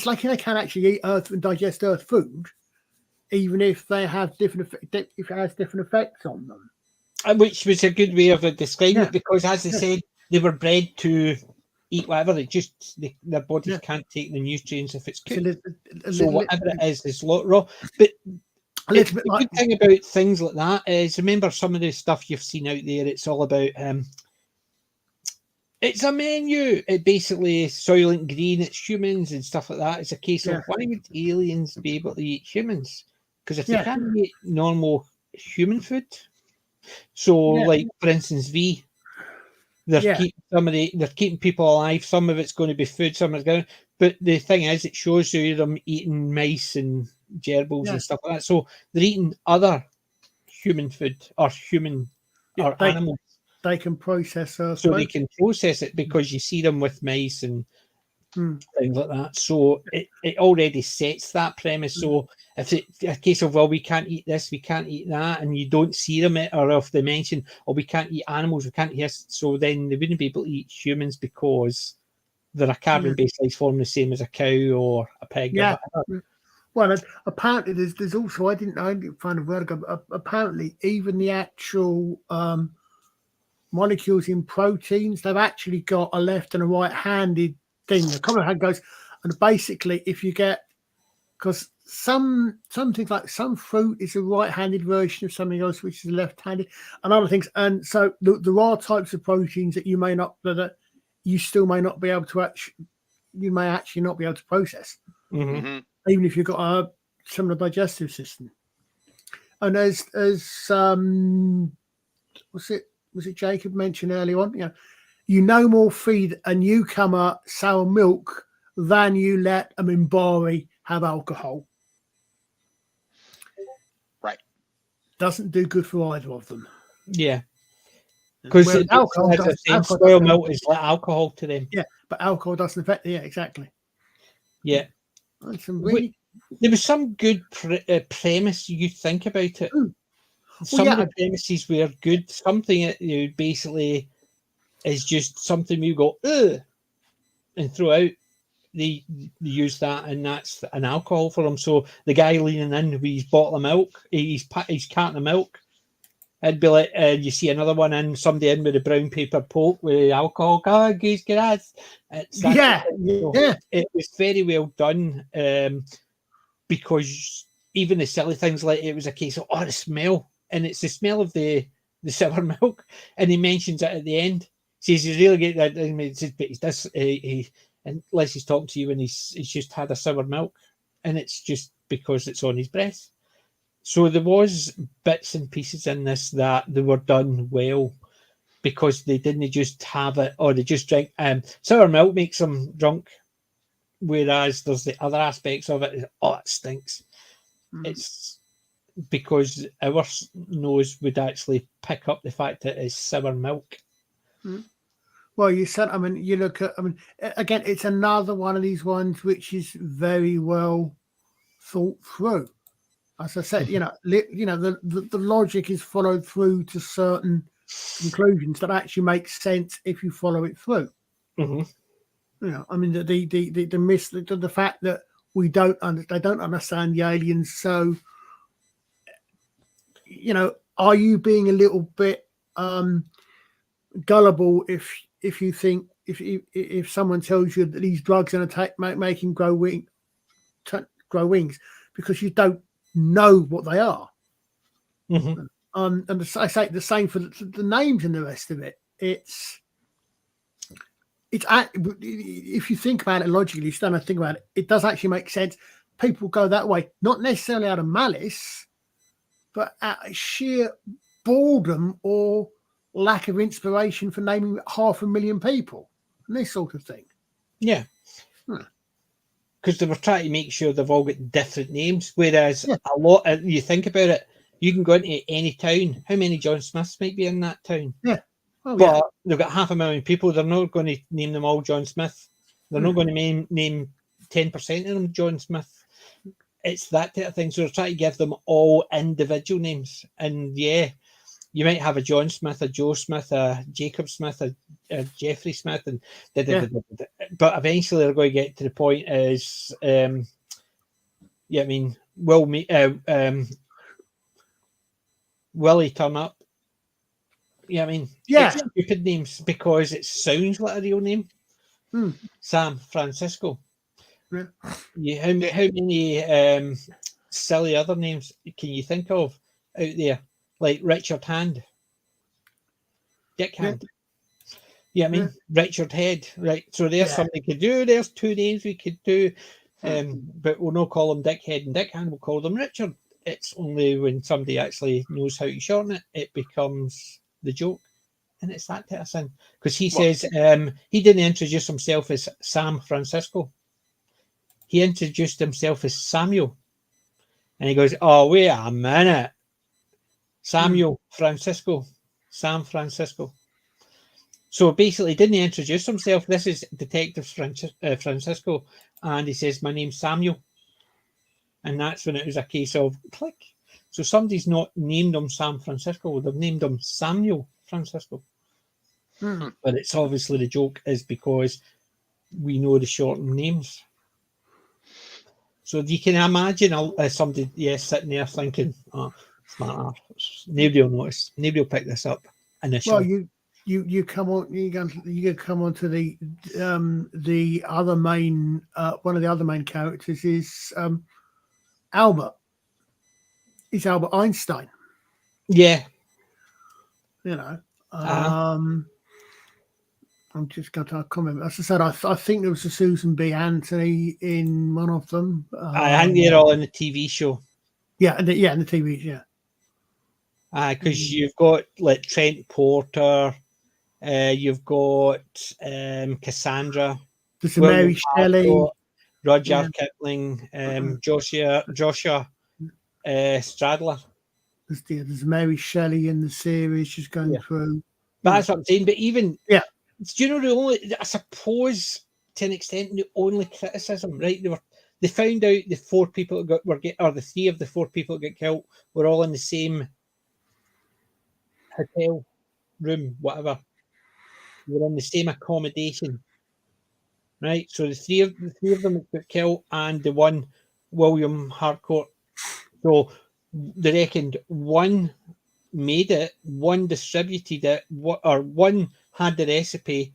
actually eat Earth and digest Earth food, even if they have if it has different effects on them. Which was a good way of describing it, because as they said, they were bred to eat whatever. Their bodies can't take the nutrients if it's cooked. So whatever it is raw. But the good thing about things like that is, remember some of the stuff you've seen out there, it's all about it's a menu. It basically is Soylent Green, it's humans and stuff like that. It's a case of why would aliens be able to eat humans? Because if they can't eat normal human food, so like for instance, they're keeping people alive. Some of it's going to be food, some is going. But the thing is, it shows you them eating mice and gerbils and stuff like that. So they're eating other human food or animals. They can process Earth. So they can process it because you see them with mice and things like that. So it already sets that premise. So if it's a case of, well, we can't eat this, we can't eat that, and you don't see them, or if they mention, we can't eat animals, we can't eat this, so then they wouldn't be able to eat humans because they're a carbon-based life form the same as a cow or a pig. Yeah. Well, apparently there's also, I didn't find a word ago, apparently even the actual molecules in proteins, they've actually got a left and a right-handed thing. The common hand goes, and basically, if you get, because some things like some fruit is a right-handed version of something else, which is left-handed, and other things, and so there are types of proteins that you may not, that you still may not be able to you may actually not be able to process, Mm-hmm. even if you've got a similar digestive system. And as was it Jacob mentioned earlier on, you no more feed a newcomer sour milk than you let a Mimbari have alcohol. Right. Doesn't do good for either of them. Yeah. Because sour milk is like alcohol to them. Yeah, but alcohol doesn't affect. Yeah, exactly. Yeah. There was some good premise. You think about it. Some of the premises were good. Something that basically is just something you go, ugh, and throw out. They use that, and that's an alcohol for them. So the guy leaning in with his bottle of milk, he's carton of milk. It'd be like you see another one in, somebody in with a brown paper pot with alcohol. Oh, goose grass. Yeah. It was very well done, because even the silly things like it was a case of the smell, and it's the smell of the sour milk, and he mentions it at the end. Says he's really get that. But he does. Unless he's talking to you and he's just had a sour milk, and it's just because it's on his breath. So there was bits and pieces in this that they were done well, because they didn't just have it or they just drink. Sour milk makes them drunk, whereas there's the other aspects of it. It stinks. It's because our nose would actually pick up the fact that it's sour milk. Well, you said, you look at, again, it's another one of these ones which is very well thought through. As I said, the logic is followed through to certain conclusions that actually make sense if you follow it through. Mm-hmm. The fact that they don't understand the aliens. So, are you being a little bit gullible if you think if someone tells you that these drugs are going to make him grow wings because you don't know what they are? Mm-hmm. And I say the same for the names and the rest of it. It's if you think about it logically, you don't have to think about it. It does actually make sense. People go that way, not necessarily out of malice, but out of sheer boredom or lack of inspiration for naming 500,000 people and this sort of thing. Yeah. Because they were trying to make sure they've all got different names, whereas a lot of, you think about it, you can go into any town. How many John Smiths might be in that town? Yeah. Oh, but they've got 500,000 people. They're not going to name them all John Smith. They're not going to name 10% of them John Smith. It's that type of thing. So they're trying to give them all individual names. And you might have a John Smith, a Joe Smith, a Jacob Smith, a Jeffrey Smith, and but eventually they're going to get to the point is, Willie turn up. It's stupid names because it sounds like a real name. Sam Francisco. Yeah. How many silly other names can you think of out there? Like Richard Hand, Dick Hand. Richard Head. Right. So there's something we could do. There's two names we could do. But we'll not call them Dick Head and Dick Hand. We'll call them Richard. It's only when somebody actually knows how to shorten it, it becomes the joke. And it's that type of thing. Because he says he didn't introduce himself as Sam Francisco. He introduced himself as Samuel. And he goes, oh, wait a minute. Samuel Francisco. Sam Francisco. So basically, he didn't introduce himself. This is Detective Francisco. And he says, my name's Samuel. And that's when it was a case of click. So somebody's not named him Sam Francisco. They've named him Samuel Francisco. But it's obviously the joke is because we know the shortened names. So you can imagine somebody sitting there thinking, oh, smart ass. Nobody will notice. Nobody will pick this up initially. Well, you come on. You come on to the other main. One of the other main characters is Albert. He's Albert Einstein. Yeah. I'm just going to comment. As I said, I think there was a Susan B. Anthony in one of them. I think they're all in the TV show. Yeah, in the TV, yeah. Because you've got like Trent Porter, you've got Cassandra, there's Mary Shelley, Rudyard Kipling, Joshua Stradler. There's Mary Shelley in the series she's going through. That's what I'm saying. But even do you know the only, I suppose to an extent, the only criticism, right? They found out the 4 people that the 3 of the 4 people that got killed were all in the same hotel room, whatever. They were in the same accommodation, right? So the three of them got killed, and the one William Harcourt. So they reckoned one made it, one distributed it, or one had the recipe,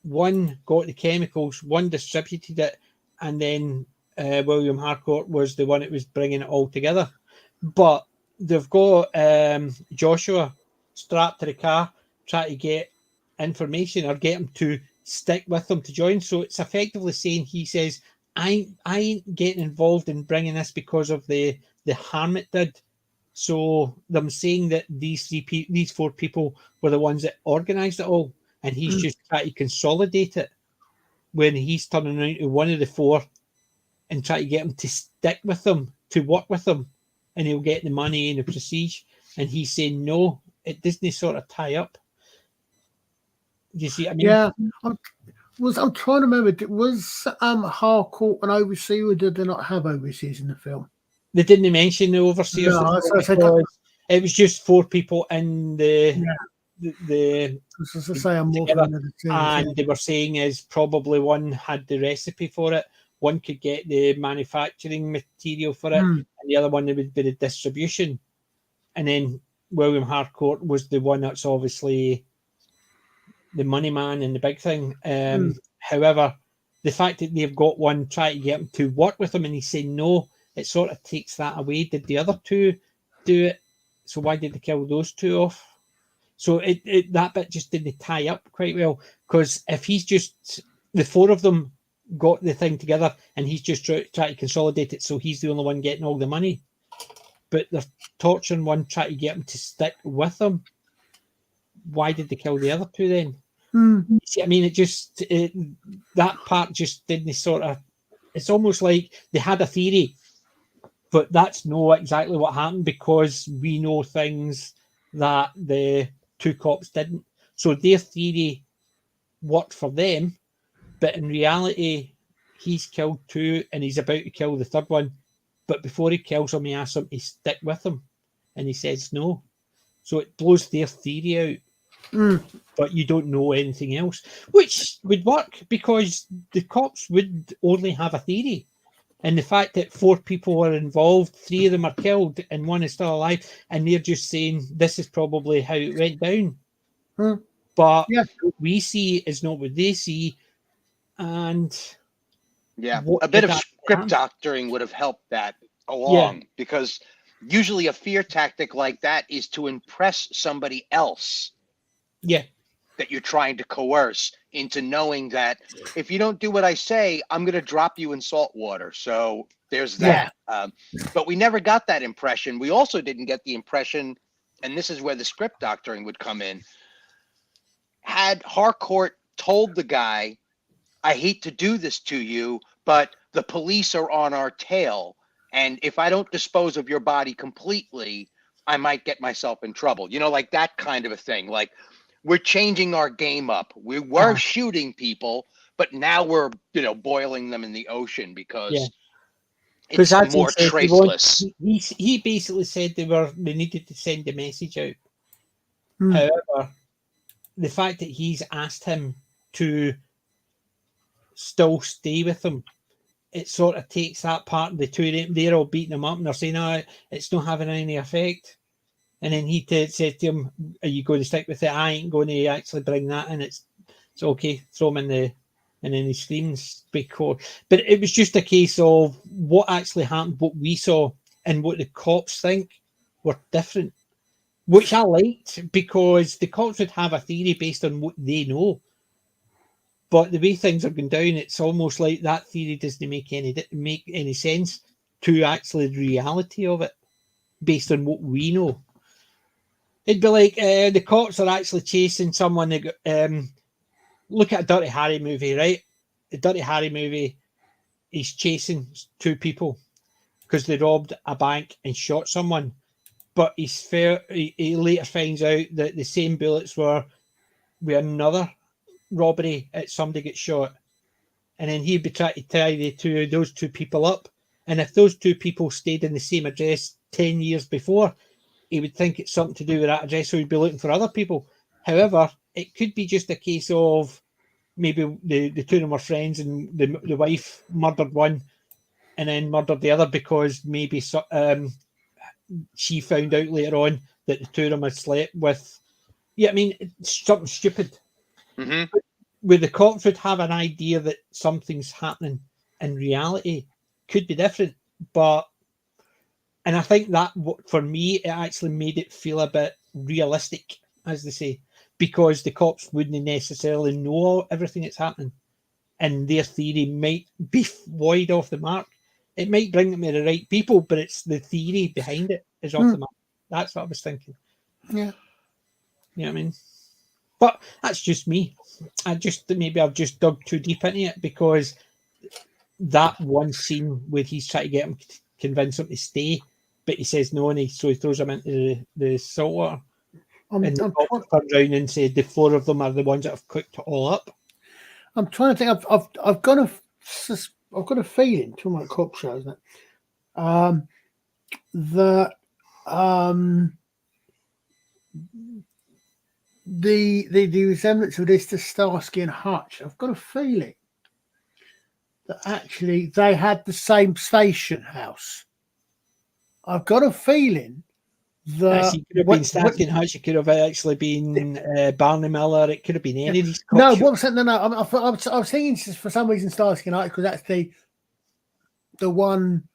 one got the chemicals, one distributed it, and then William Harcourt was the one that was bringing it all together. But they've got Joshua strapped to the car, trying to get information or get him to stick with them to join. So it's effectively saying, he says, I ain't getting involved in bringing this because of the harm it did. So them saying that these 4 people were the ones that organised it all, and he's just trying to consolidate it when he's turning around to one of the 4 and try to get him to stick with them, to work with them, and he'll get the money and the prestige. And he's saying, no, it doesn't sort of tie up. Do you see what I mean? Yeah. I'm trying to remember, was Harcourt an overseer, or did they not have overseers in the film? They didn't mention the overseers. No, it was just 4 people in the and they were saying is probably one had the recipe for it, one could get the manufacturing material for it, and the other one would be the distribution. And then William Harcourt was the one that's obviously the money man and the big thing. However, the fact that they've got one trying to get him to work with him and he's saying no, it sort of takes that away. Did the other 2 do it? So why did they kill those 2 off? So that bit just didn't tie up quite well, because if he's just, the 4 of them got the thing together and he's just trying to consolidate it, so he's the only one getting all the money, but they're torturing one, trying to get him to stick with them. Why did they kill the other 2 then? You see, I mean, that part just didn't sort of, it's almost like they had a theory, but that's not exactly what happened, because we know things that the 2 cops didn't. So their theory worked for them, but in reality, he's killed 2 and he's about to kill the 3rd one. But before he kills him, he asks him to stick with him, and he says no. So it blows their theory out. But you don't know anything else, which would work because the cops would only have a theory. And the fact that 4 people were involved, 3 of them are killed and 1 is still alive, and they're just saying this is probably how it went down. But what we see is not what they see. And a bit of script doctoring would have helped that along, because usually a fear tactic like that is to impress somebody else. That you're trying to coerce into knowing that if you don't do what I say, I'm going to drop you in salt water. So there's that. But we never got that impression. We also didn't get the impression, and this is where the script doctoring would come in. Had Harcourt told the guy, I hate to do this to you, but the police are on our tail, and if I don't dispose of your body completely, I might get myself in trouble. You know, like that kind of a thing. Like, we're changing our game up. We were shooting people, but now we're, boiling them in the ocean because it's more traceless. He basically said they needed to send a message out. However, the fact that he's asked him to still stay with him, it sort of takes that part of the 2 of them. They're all beating him up and they're saying, no, it's not having any effect. And then he said to him, are you going to stick with it? I ain't going to actually bring that in. It's okay, throw him in the... And then he screams because... But it was just a case of what actually happened, what we saw, and what the cops think were different, which I liked, because the cops would have a theory based on what they know. But the way things are going down, it's almost like that theory doesn't make any sense to actually the reality of it, based on what we know. It'd be like the cops are actually chasing someone. Look at a Dirty Harry movie, right? The Dirty Harry movie, he's chasing two people because they robbed a bank and shot someone. But he later finds out that the same bullets were with another robbery. Somebody gets shot. And then he'd be trying to tie those two people up. And if those two people stayed in the same address 10 years before, he would think it's something to do with that address, so he'd be looking for other people. However, it could be just a case of maybe the two of them were friends and the wife murdered one and then murdered the other because maybe she found out later on that the two of them had slept with. Yeah, I mean, it's something stupid. Mm-hmm. Where the cops would have an idea that something's happening in reality could be different. And I think that, for me, it actually made it feel a bit realistic, as they say, because the cops wouldn't necessarily know everything that's happening. And their theory might be wide off the mark. It might bring them to the right people, but it's the theory behind it is off the mark. That's what I was thinking. Yeah. You know what I mean? But that's just me. Maybe I've just dug too deep into it, because that one scene where he's trying to get him, convince him to stay, but he says no, and so he throws him into the salt water. And the cops turn around and say the four of them are the ones that have cooked it all up. I'm trying to think. I've got a feeling, talking about cop shows, that the resemblance of this to Starsky and Hutch. I've got a feeling that actually they had the same station house. I've got a feeling that it could have been Starsky and Hutch. It could have actually been Barney Miller. It could have been any of these. No, what was that? No. I was thinking for some reason Starsky and Hutch, because that's the one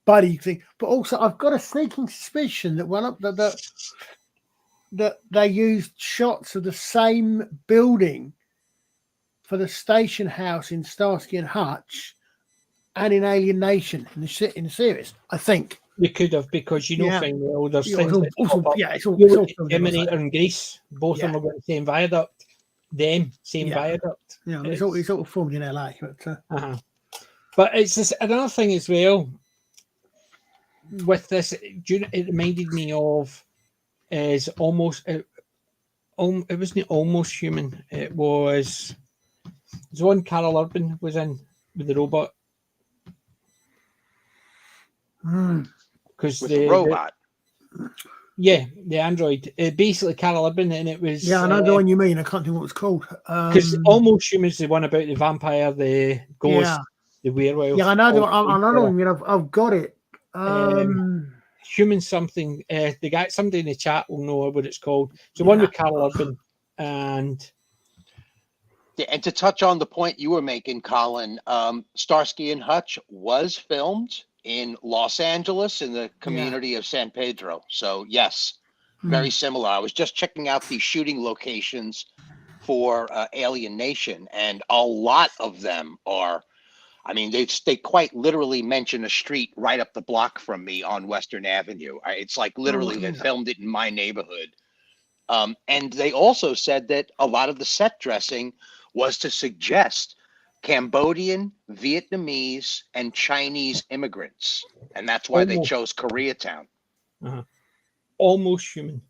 buddy thing. But also, I've got a sneaking suspicion that that they used shots of the same building for the station house in Starsky and Hutch and in Alien Nation in the series, I think. They could have, because fine well, there's things it's all Terminator and Grease, both of them are going the same viaduct. Viaduct. Yeah, it's all formed in LA. But it's just another thing as well with this. It reminded me of is almost. It wasn't Almost Human. It was. There's one Carol Urban was in with the robot. Because the robot. The android. Basically, Carol Urban, and it was. Yeah, I know the one you mean. I can't think what it's called. Because Almost Human is the one about the vampire, the ghost, the werewolf. Yeah, I know the one. I know the one. I've got it. Human something. The guy, somebody in the chat will know what it's called. It's the one with Carol Urban and. Yeah, and to touch on the point you were making, Colin, Starsky and Hutch was filmed in Los Angeles in the community of San Pedro. So yes, very similar. I was just checking out the shooting locations for Alien Nation, and a lot of them are, I mean, they quite literally mention a street right up the block from me on Western Avenue. It's like literally they filmed it in my neighborhood. And they also said that a lot of the set dressing was to suggest Cambodian, Vietnamese, and Chinese immigrants. And that's why they chose Koreatown. Almost Human.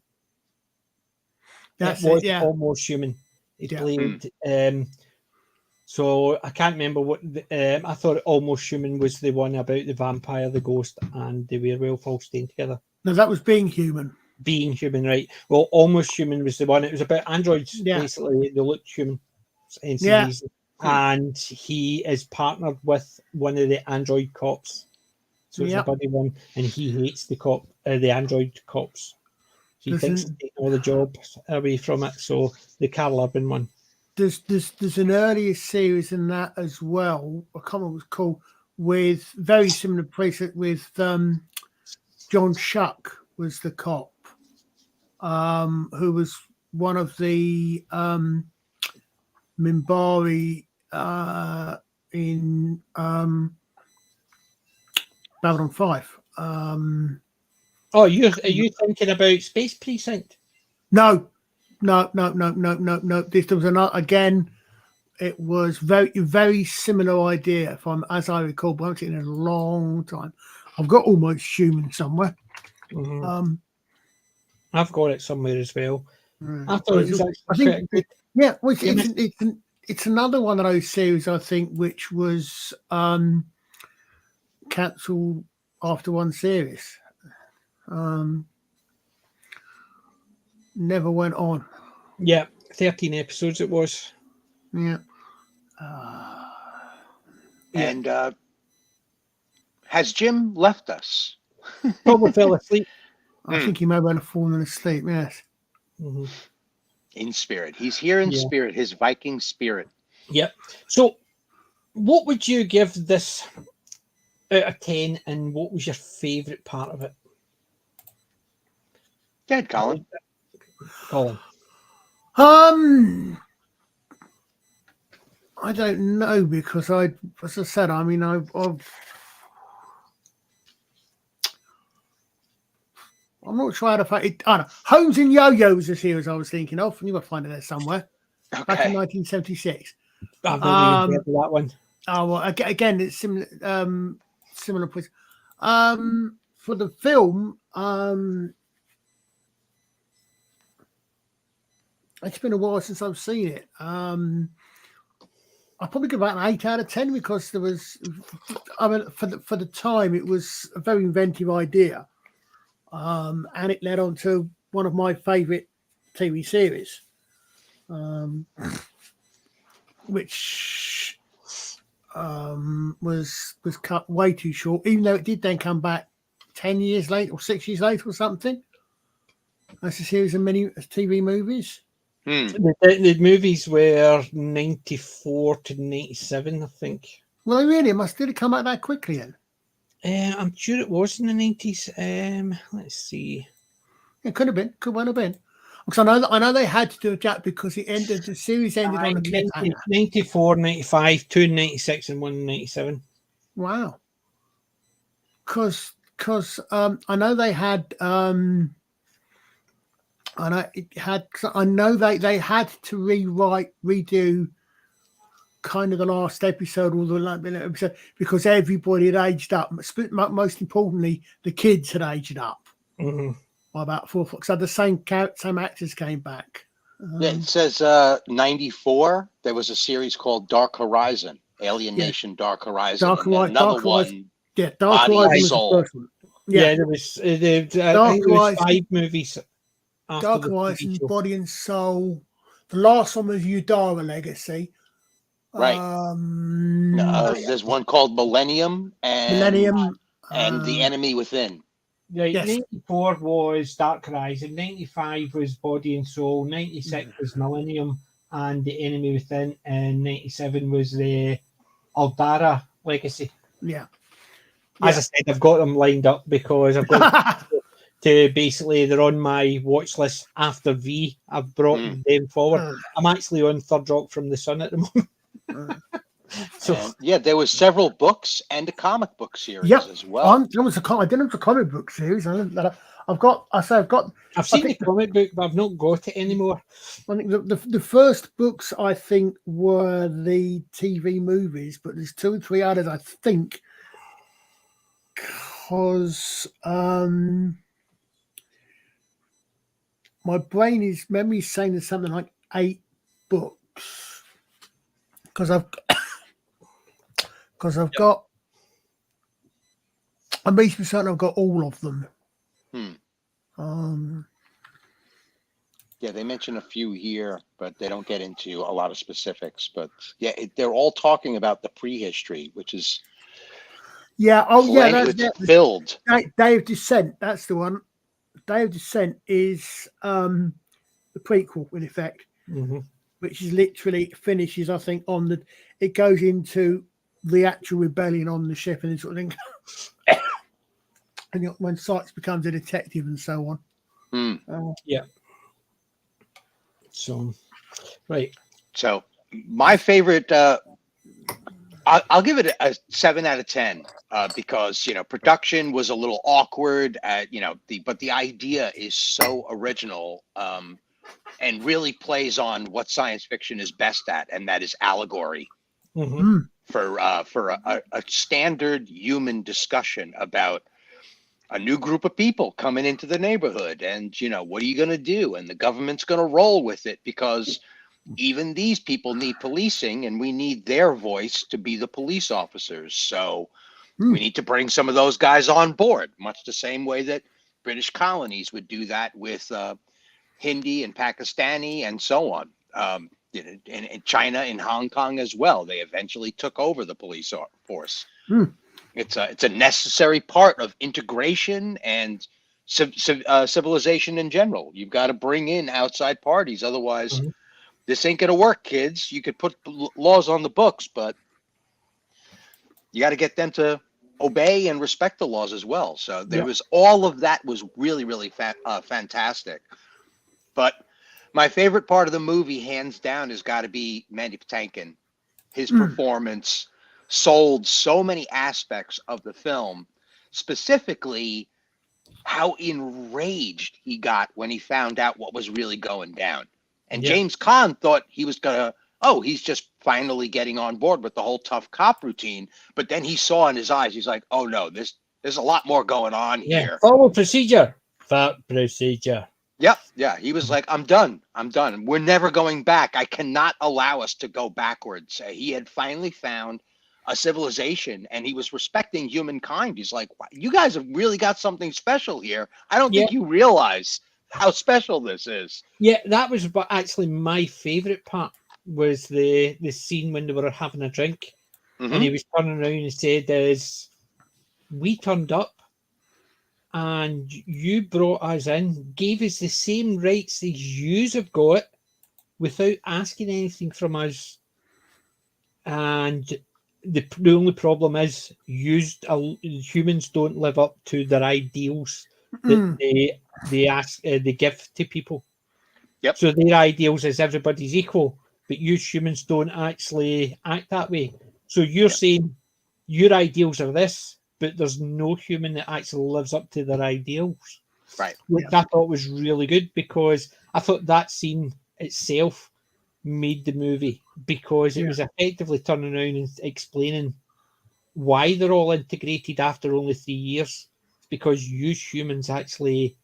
That's Almost Human. He played. So I can't remember what. I thought Almost Human was the one about the vampire, the ghost, and the werewolf all staying together. No, that was Being Human. Being Human, right? Well, Almost Human was the one. It was about androids, basically. They looked human. And he is partnered with one of the android cops. So it's a buddy one, and he hates the android cops. He thinks he's taking all the jobs away from it. So the Carl Urban one. There's an earlier series in that as well. I can't remember what it's called, with very similar preset with John Shuck was the cop, who was one of the Minbari in Babylon 5. Are you thinking about Space Precinct? No. This was another again. It was very similar idea from, as I recall, but I've seen it in a long time. I've got Almost Human somewhere. Mm-hmm. I've got it somewhere as well. I thought it was actually quite good. Yeah, well, it's another one of those series, I think, which was cancelled after one series. Never went on. Yeah, 13 episodes it was. Yeah. And has Jim left us? Probably fell asleep. I think he may have fallen asleep, yes. Mm-hmm. In spirit. He's here in spirit, his Viking spirit. Yep. So, what would you give this out of 10, and what was your favourite part of it? Go ahead, Colin. I don't know, because as I said, I mean, I'm not sure how to find it. I don't know. Holmes and Yo-Yo was a series I was thinking of, and you might find it there somewhere. Okay. Back in 1976. I've not even heard of that one. Oh, well, again, it's similar. Similar place. For the film, it's been a while since I've seen it. I'll probably give about an 8 out of 10, because there was, I mean, for the time, it was a very inventive idea, and it led on to one of my favourite TV series, which was cut way too short, even though it did then come back 10 years later or 6 years later or something. That's a series of many TV movies. The movies were 94 to 97, I think. Well, really, it must have come out that quickly then. I'm sure it was in the 90s. Let's see. It could have been. Could well have been. Because I know they had to do a gap because the series ended on a cliffhanger. 94, 95, 2 in 96 and 1 in 97. Wow. Because I know they had I know they had to redo kind of the last episode, or the episode, because everybody had aged up. Most importantly, the kids had aged up by about 4 foot. So the same actors came back. It says 94. There was a series called Dark Horizon, Alien Nation, Dark Horizon. Dark Horizon. Dark Horizon Was the first one. Yeah, there was. I think there was 5 movies. Dark Horizon, Body and Soul. The last one was Udara Legacy. Right. There's one called Millennium and The Enemy Within. Right, yes. 94 was Dark Horizon, 95 was Body and Soul, 96 was Millennium and The Enemy Within, and 97 was the Aldara Legacy. Yeah. As I said, I've got them lined up because I've got to basically, they're on my watch list after V. I've brought them forward. I'm actually on Third Rock from the Sun at the moment. There was several books and a comic book series as well. I didn't have a comic book series. I've seen the comic book, but I've not got it anymore. I think the first books, I think, were the TV movies, but there's 2 or 3 others, I think, because my memory is saying there's something like 8 books, because I've got, I'm basically certain I've got all of them. They mention a few here, but they don't get into a lot of specifics. But they're all talking about the prehistory, which is filled. Day of Descent, that's the one. Day of Descent is the prequel, in effect, which is literally finishes, I think, it goes into the actual rebellion on the ship and this sort of thing. And when Sykes becomes a detective and so on. So, right. So My favorite, I'll give it a 7 out of 10 because production was a little awkward. But the idea is so original and really plays on what science fiction is best at, and that is allegory. Mm-hmm. For a standard human discussion about a new group of people coming into the neighborhood, and what are you going to do? And the government's going to roll with it because even these people need policing, and we need their voice to be the police officers. So we need to bring some of those guys on board, much the same way that British colonies would do that with Hindi and Pakistani and so on. In China and Hong Kong as well. They eventually took over the police force. It's a necessary part of integration and civilization in general. You've got to bring in outside parties. Otherwise, this ain't going to work, kids. You could put laws on the books, but you got to get them to obey and respect the laws as well. So there was all of that was really, really fantastic. But my favorite part of the movie, hands down, has got to be Mandy Patinkin. His performance sold so many aspects of the film, specifically how enraged he got when he found out what was really going down. And James Caan thought he was going to, he's just finally getting on board with the whole tough cop routine. But then he saw in his eyes, he's like, oh no, there's a lot more going on here. Follow procedure. That procedure. Yep. Yeah. He was like, I'm done. We're never going back. I cannot allow us to go backwards. He had finally found a civilization and he was respecting humankind. He's like, wow, you guys have really got something special here. I don't think you realize how special this is. Yeah, that was actually my favorite part was the scene when they were having a drink and he was turning around and said, we turned up and you brought us in, gave us the same rights as yous have got without asking anything from us. And the only problem is humans don't live up to their ideals that they give to people. Yep. So their ideals is everybody's equal, but you humans don't actually act that way. So you're saying your ideals are this, but there's no human that actually lives up to their ideals. Right. Which I thought was really good because I thought that scene itself made the movie because it was effectively turning around and explaining why they're all integrated after only 3 years. It's because you humans actually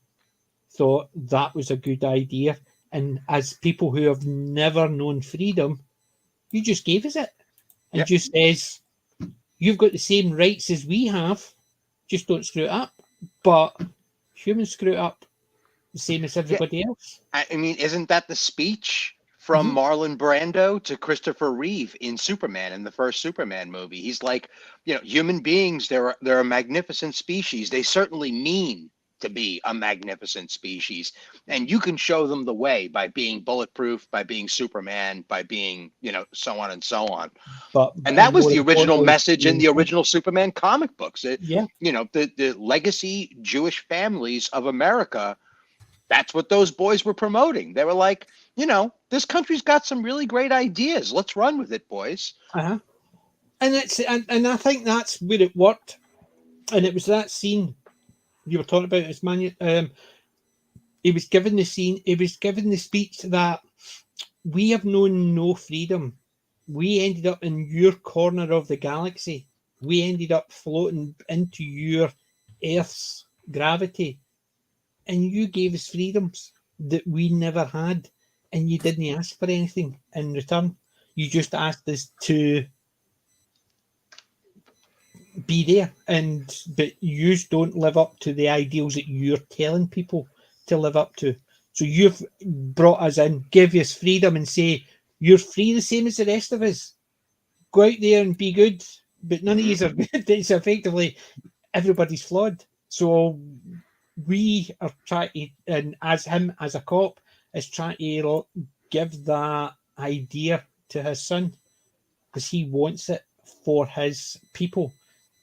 thought that was a good idea. And as people who have never known freedom, you just gave us it. And just says, you've got the same rights as we have, just don't screw it up. But humans screw it up the same as everybody else. I mean, isn't that the speech from Marlon Brando to Christopher Reeve in Superman, in the first Superman movie? He's like, human beings, they're a magnificent species. They certainly mean to be a magnificent species. And you can show them the way by being bulletproof, by being Superman, by being, so on and so on. And that was the original message in the original Superman comic books. The legacy Jewish families of America, that's what those boys were promoting. They were like, this country's got some really great ideas. Let's run with it, boys. And and I think that's where it worked. And it was that scene you were talking about. He was given the scene. He was given the speech that we have known no freedom. We ended up in your corner of the galaxy. We ended up floating into your Earth's gravity, and you gave us freedoms that we never had. And you didn't ask for anything in return. You just asked us to be there. But you don't live up to the ideals that you're telling people to live up to. So you've brought us in, give us freedom and say, you're free the same as the rest of us. Go out there and be good. But none of you are good. It's effectively everybody's flawed. So we are trying to, and as him as a cop, is trying to give that idea to his son because he wants it for his people,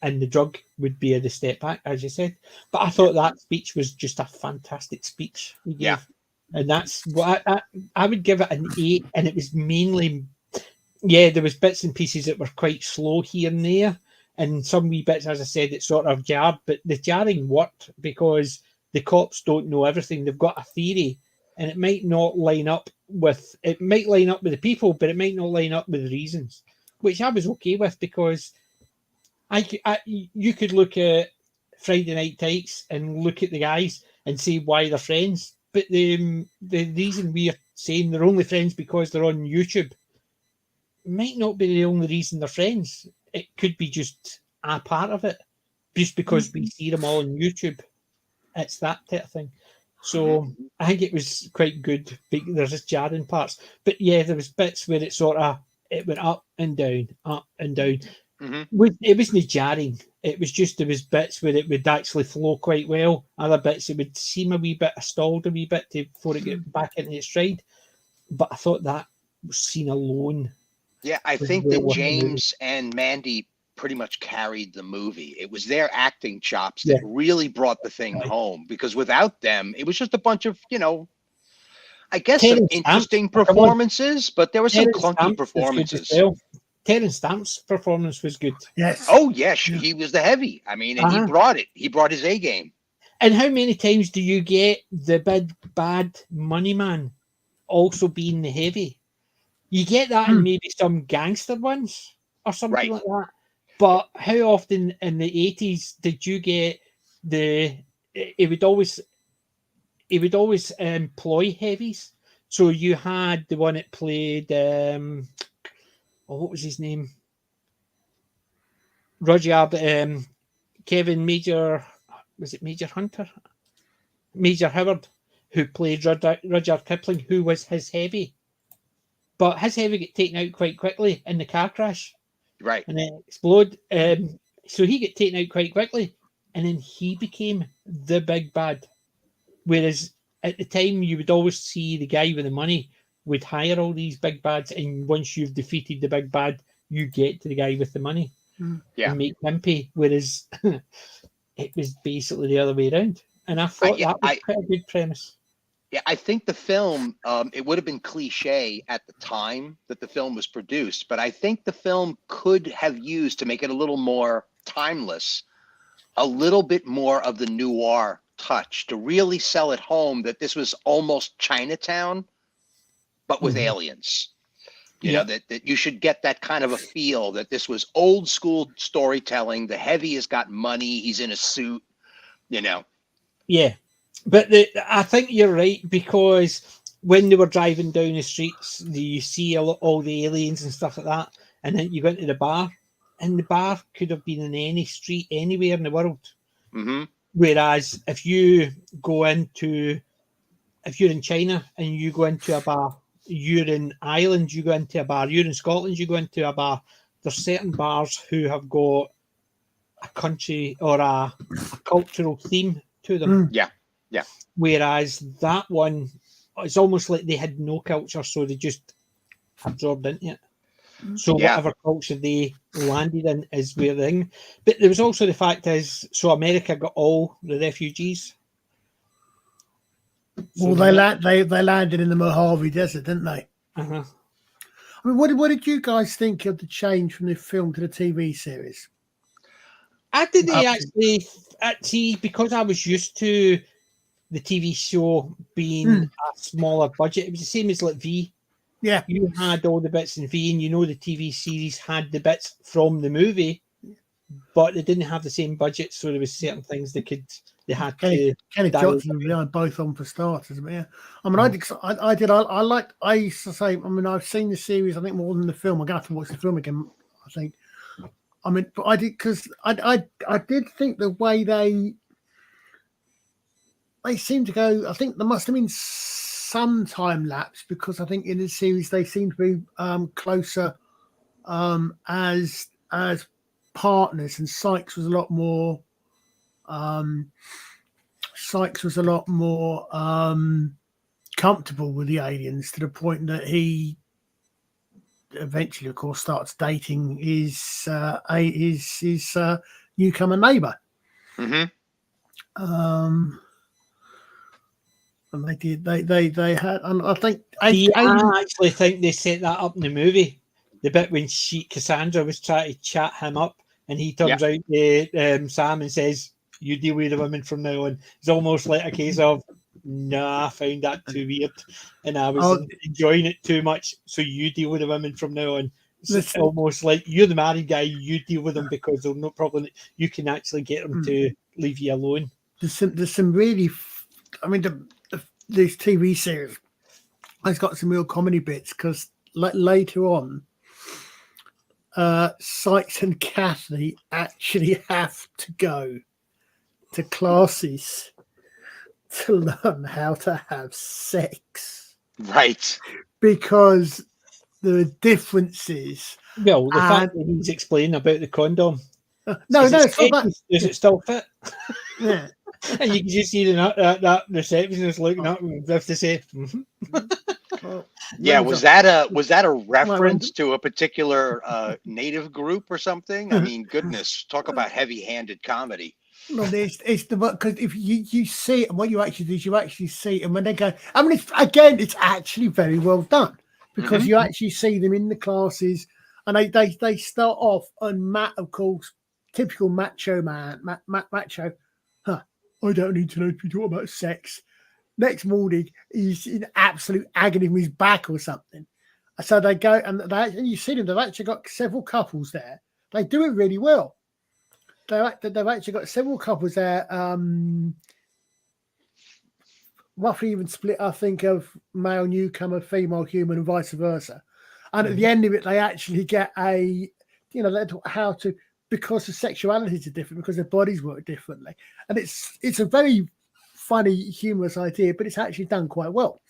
and the drug would be the step back, as you said. But I thought that speech was just a fantastic speech he gave. And that's what I would give it an 8, and it was mainly Yeah, there was bits and pieces that were quite slow here and there, and some wee bits, as I said, it sort of jarred, but the jarring worked because the cops don't know everything. They've got a theory, and it might not line up with the people, but it might not line up with the reasons, which I was okay with, because you could look at Friday Night Tights and look at the guys and say why they're friends, but the reason we are saying they're only friends because they're on YouTube might not be the only reason they're friends. It could be just a part of it, just because we see them all on YouTube. It's that type of thing. So I think it was quite good. There's just jarring parts, but yeah, there was bits where it went up and down, up and down. It wasn't jarring. It was just there was bits where it would actually flow quite well. Other bits it would seem a wee bit stalled a wee bit before it get back into its stride. But I thought that scene alone. Yeah, I think that James and Mandy pretty much carried the movie. It was their acting chops that really brought the thing home, because without them, it was just a bunch of, I guess some interesting performances, but there were some clunky performances. Terence Stamp's performance was good. Yes. Oh, yes. He was the heavy. I mean, and he brought it. He brought his A game. And how many times do you get the big bad money man also being the heavy? You get that in maybe some gangster ones or something like that. But how often in the 80s did you get it would always employ heavies. So you had the one that played what was his name? Rudyard, Kevyn Major Hunter? Major Howard, who played Rudyard Kipling, who was his heavy. But his heavy got taken out quite quickly in the car crash. Right. And then explode. So he got taken out quite quickly. And then he became the big bad. Whereas at the time, you would always see the guy with the money would hire all these big bads. And once you've defeated the big bad, you get to the guy with the money. Yeah. And make him pay. Whereas it was basically the other way around. And I thought that was quite a good premise. Yeah, I think the film, it would have been cliche at the time that the film was produced, but I think the film could have used, to make it a little more timeless, a little bit more of the noir touch to really sell it home that this was almost Chinatown, but with aliens. You know, that you should get that kind of a feel that this was old school storytelling. The heavy has got money. He's in a suit, Yeah. But I think you're right, because when they were driving down the streets, you see all the aliens and stuff like that, and then you go into the bar, and the bar could have been in any street anywhere in the world. Whereas if you're in China and you go into a bar, you're in Ireland, you go into a bar, you're in Scotland, you go into a bar, there's certain bars who have got a country or a cultural theme to them. Yeah. Whereas that one, it's almost like they had no culture, so they just absorbed into it. So whatever culture they landed in is where the thing. But there was also the fact is, so America got all the refugees. Well, they landed in the Mojave Desert, didn't they? Uh-huh. I mean, what did you guys think of the change from the film to the TV series? I didn't actually, because I was used to the TV show being a smaller budget. It was the same as like V. Yeah. You had all the bits in V, and the TV series had the bits from the movie, but they didn't have the same budget, so there was certain things they had to. Kenny Johnson and both on for starters, but yeah. I mean, I used to say, I mean, I've seen the series, I think, more than the film. I'm going to have to watch the film again, I think. I mean, but I did, because I did think the way they seem to go, I think there must have been some time lapse, because I think in the series they seem to be closer as partners, and Sykes was a lot more comfortable with the aliens, to the point that he eventually, of course, starts dating his newcomer neighbor. And they had, and I think I actually think they set that up in the movie. the bit when Cassandra was trying to chat him up, and he turns out to Sam and says, "You deal with the women from now on." It's almost like a case of, "Nah, I found that too weird, and I was enjoying it too much. So you deal with the women from now on." It's almost like you're the married guy. You deal with them because they're no problem. You can actually get them to leave you alone. There's some really, I mean, this TV series has got some real comedy bits because later on, Sykes and Kathy actually have to go to classes to learn how to have sex. Right. Because there are differences. Well, the fact that he's explaining about the condom. No, it's not that. Does it still fit? Yeah. And you can just see that receptionist looking up and have to say, Yeah, was that a reference to a particular native group or something? I mean, goodness, talk about heavy-handed comedy. No, it's the because if you see it, and what you actually do is you actually see it, and when they go, I mean, it's actually very well done because you actually see them in the classes, and they start off, and Matt, of course, typical macho man, macho. I don't need to know if you talk about sex. Next morning, he's in absolute agony with his back or something. So they go, and you see them. They've actually got several couples there. They do it really well. They've actually got several couples there. Roughly even split, I think, of male newcomer, female human, and vice versa. And at the end of it, they actually get they talk how to, because the sexualities are different, because their bodies work differently, and it's a very funny, humorous idea, but it's actually done quite well.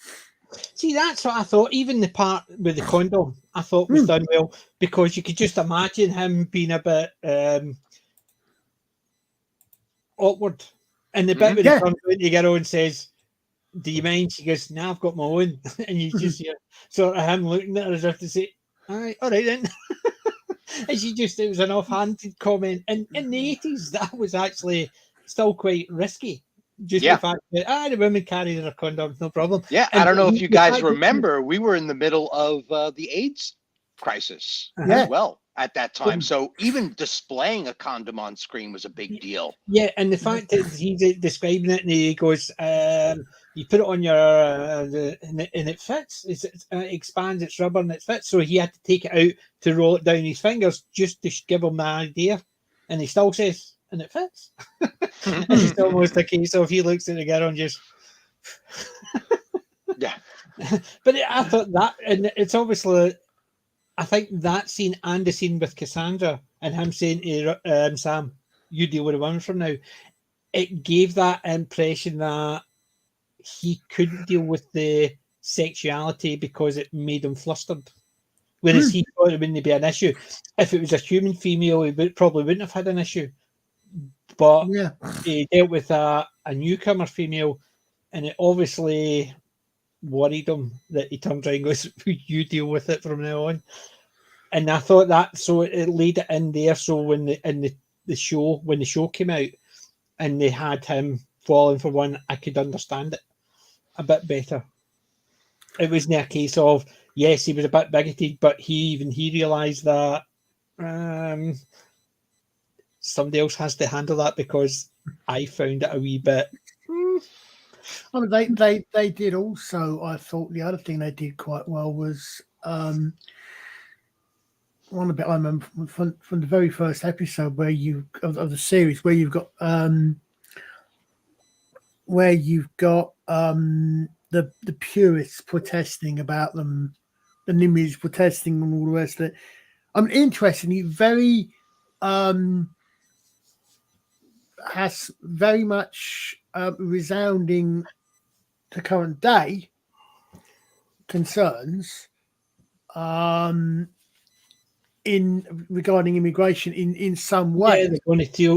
See, that's what I thought. Even the part with the condom, I thought was done well, because you could just imagine him being a bit awkward. And the bit where he comes out to girl and says, "Do you mind?" She goes, "No, I've got my own." And you just hear sort of him looking at her as if to say, all right then. And it was an offhanded comment. And in the 80s, that was actually still quite risky. Just the fact that the women carry their condoms, no problem. Yeah, and I don't know if you guys remember, we were in the middle of the AIDS crisis as well at that time. So even displaying a condom on screen was a big deal. Yeah, and the fact that he's describing it and he goes, you put it on your, and it fits. It expands, it's rubber and it fits. So he had to take it out to roll it down his fingers just to give him the idea. And he still says, and it fits. And it's almost a case of he looks at the girl and just... But I thought that, and it's obviously... I think that scene and the scene with Cassandra and him saying to Sam, "You deal with a woman from now," it gave that impression that he couldn't deal with the sexuality because it made him flustered. Whereas he thought it wouldn't be an issue. If it was a human female, he probably wouldn't have had an issue. But he dealt with a newcomer female, and it obviously worried him that he turned around and goes, "You deal with it from now on." And I thought that, so it laid it in there. So when the show came out and they had him falling for one, I could understand it a bit better. It wasn't a case of, yes, he was a bit bigoted, but he realised that somebody else has to handle that, because I found it a wee bit. I mean, they did also. I thought the other thing they did quite well was one bit I remember from the very first episode of the series, where you've got the purists protesting about them, the Nimmies protesting and all the rest of it. I mean, interestingly, very has very much resounding to current day concerns in regarding immigration in some way. Yeah,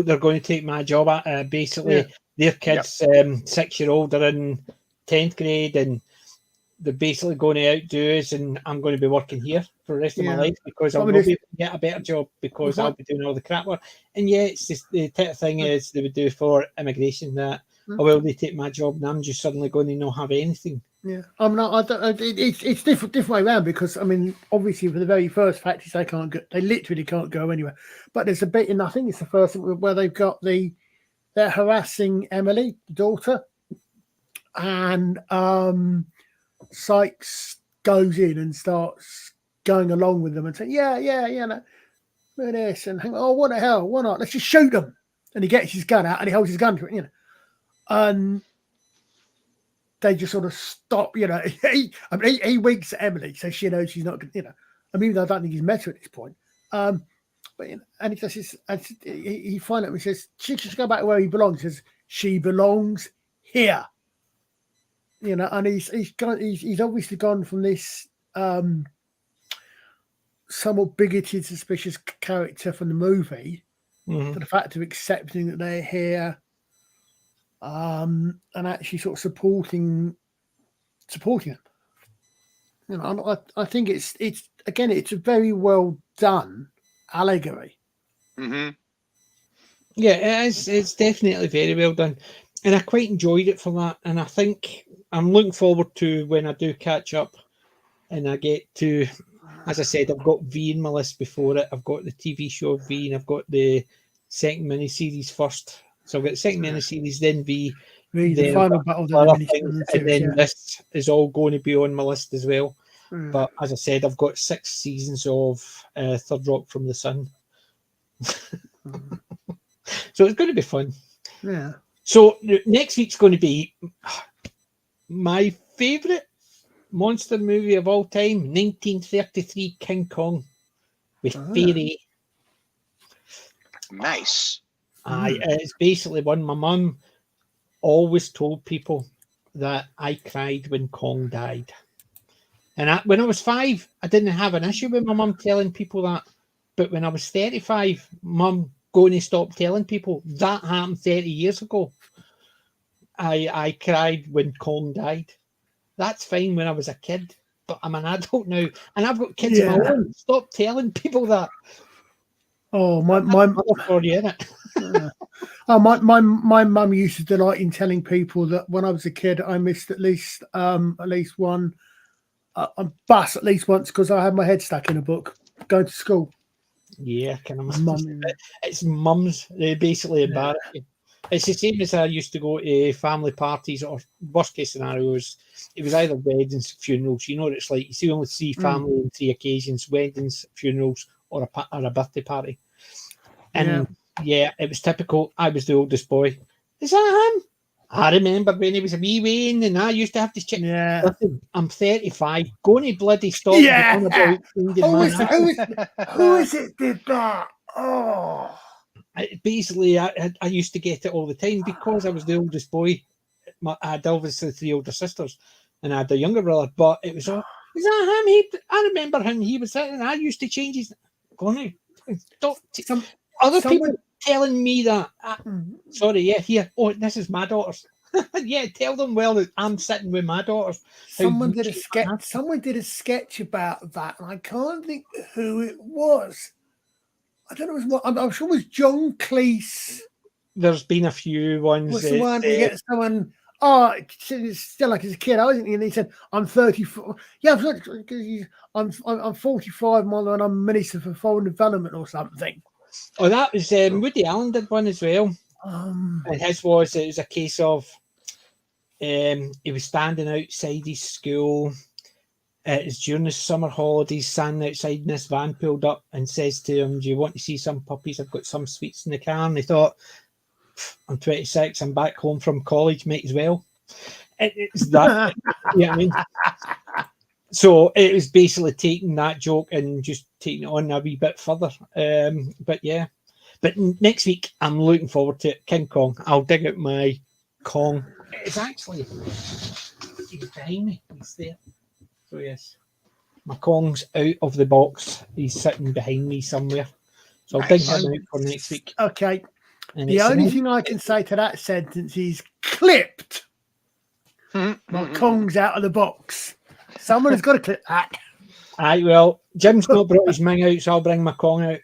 they're going to take my job. Basically, their kids, 6-year-old, are in 10th grade, and they're basically going to outdo us, and I'm going to be working here for the rest of my life because I'll not be able to get a better job because I'll be doing all the crap work. And it's just the type of thing is they would do for immigration that, they take my job and I'm just suddenly going to not have anything. Yeah, I mean, it's different way around, because I mean, obviously for the very first factories they literally can't go anywhere. But there's a bit in, I think it's the first where they've got they're harassing Emily, the daughter, and Sykes goes in and starts going along with them and saying, yeah, no, look at this, and oh, what the hell, why not? Let's just shoot them. And he gets his gun out and he holds his gun to it, and they just sort of stop, he winks at Emily, so she knows she's not, I mean, I don't think he's met her at this point. But and he says, he finally says, she should go back to where he belongs. He says, she belongs here, and he's obviously gone from this somewhat bigoted, suspicious character from the movie to the fact of accepting that they're here. And actually sort of supporting them. I think it's again, it's a very well done allegory. Mm-hmm. Yeah, it's definitely very well done, and I quite enjoyed it for that. And I think I'm looking forward to when I do catch up, and I get to, as I said, I've got V in my list before it. I've got the TV show V, and I've got the second miniseries first. So I've got the second miniseries, then V, the final battle, and then this is all going to be on my list as well. But as I said, I've got 6 seasons of Third Rock from the Sun. So it's going to be fun. Yeah. So next week's going to be my favourite monster movie of all time, 1933 King Kong with Fairy. Nice. It's basically one. My mum always told people that I cried when Kong died. And when I was 5, I didn't have an issue with my mum telling people that. But when I was 35, mum going to stop telling people that happened 30 years ago. I cried when Kong died. That's fine when I was a kid, but I'm an adult now, and I've got kids of my own. Stop telling people that. Oh, my mum used to delight in telling people that when I was a kid, I missed at least one bus at least once because I had my head stuck in a book going to school. Yeah, I can imagine. It's mums. They basically embarrass you. It's the same as I used to go to family parties, or worst case scenarios, it was either weddings, funerals. You know what it's like. You see only 3 family on 3 occasions: weddings, funerals, or a birthday party. And it was typical. I was the oldest boy. Is that him? I remember when he was a wee Wayne, and I used to have to check. Yeah. Listen, I'm 35. Going to bloody stop. Yeah. Who is it did that? Oh. Basically, I used to get it all the time because I was the oldest boy. I had obviously 3 older sisters, and I had a younger brother. But it was all, is that him? I remember him. He was sitting, and I used to change his. Going to other people telling me that. Sorry, here. Oh, this is my daughter's. Yeah, tell them that I'm sitting with my daughters. Someone did a sketch about that, and I can't think who it was. I don't know. I'm sure it was John Cleese. There's been a few ones. Was the one to get someone? Oh, it's still like as a kid, wasn't he? And he said, "I'm 34. Yeah, I'm 45, Mother, and I'm Minister for Foreign Development or something." Oh, that was Woody Allen did one as well. And his was a case of he was standing outside his school. It's during the summer holidays, standing outside, and this van pulled up and says to him, "Do you want to see some puppies? I've got some sweets in the car." And he thought, "I'm 26. I'm back home from college. Might as well." It's that. You know what I mean? So it was basically taking that joke and just taking it on a wee bit further. But next week I'm looking forward to it. King Kong. I'll dig out my Kong. It's actually he's behind me. He's there. So yes, my Kong's out of the box. He's sitting behind me somewhere. So I'll dig him out for next week. Okay. And the only thing I can say to that sentence is clipped. My Kong's out of the box. Someone has got to clip that. Aye, well, Jim's not brought his Ming out, so I'll bring my Kong out.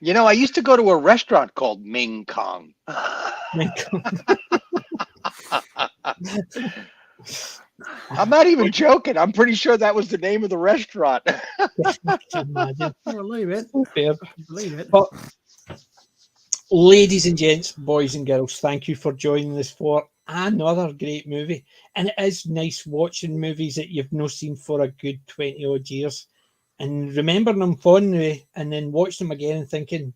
You know, I used to go to a restaurant called Ming Kong. Ming Kong. I'm not even joking. I'm pretty sure that was the name of the restaurant. I can imagine. I believe it. Fair. I believe it. But ladies and gents, boys and girls, thank you for joining us for another great movie. And it is nice watching movies that you've not seen for a good 20 odd years and remembering them fondly and then watching them again and thinking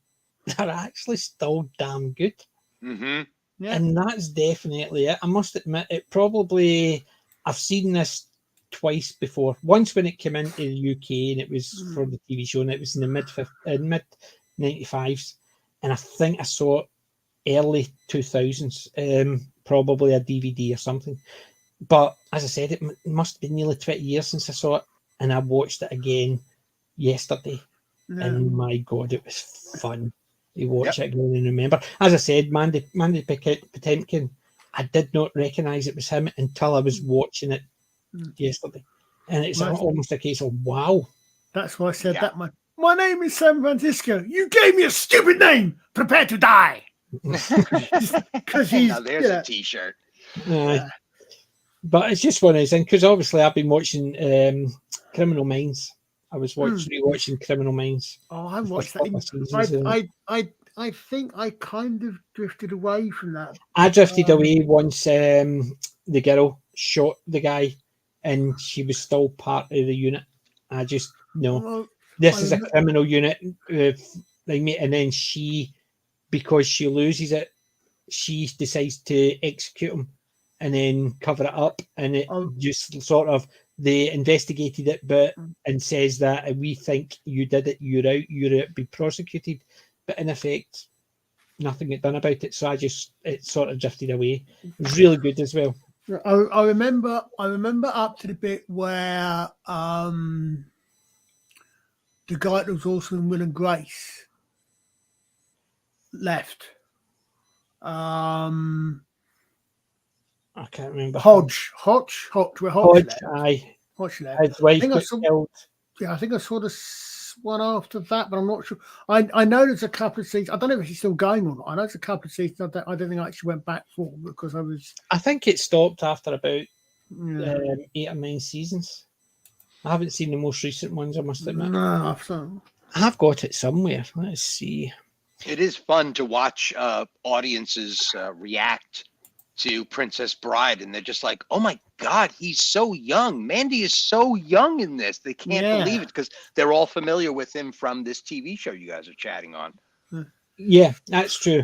they're actually still damn good. Mm-hmm. Yeah. And that's definitely it. I must admit, I've seen this twice before. Once when it came into the UK and it was for the TV show, and it was in the mid 95s, and I think I saw it early 2000s, probably a DVD or something. But as I said, it must have been nearly 20 years since I saw it, and I watched it again yesterday. Yeah. And my God, it was fun to watch it again and remember. As I said, Mandy Patinkin, I did not recognise it was him until I was watching it yesterday. And it's almost a case of, wow. That's why I said that. My name is San Francisco. You gave me a stupid name. Prepare to die. Because he's... Now there's a T-shirt. But it's just one of those things, because obviously I've been watching Criminal Minds. I was rewatching Criminal Minds. Oh, I watched that. I think I kind of drifted away from that. I drifted away once the girl shot the guy and she was still part of the unit. I just, this is a criminal unit. And then because she loses it, she decides to execute him and then cover it up. And it just sort of, they investigated it, and says that we think you did it, you're out, be prosecuted. But in effect, nothing get done about it. So it sort of drifted away. It was really good as well. I remember up to the bit where the guy that was also in Will and Grace left. I can't remember. Hodge, left. Aye. Hodge left. His wife got killed. Yeah, I think I saw this one after that, but I'm not sure. I know there's a couple of seasons. I don't know if it's still going or not. I know there's a couple of seasons I don't think I actually went back for because I think it stopped after about 8 or 9 seasons. I haven't seen the most recent ones, I must admit. No, I've got it somewhere. Let's see. It is fun to watch audiences react to Princess Bride, and they're just like, oh my God, he's so young. Mandy is so young in this. They can't believe it because they're all familiar with him from this TV show you guys are chatting on. Yeah, that's true.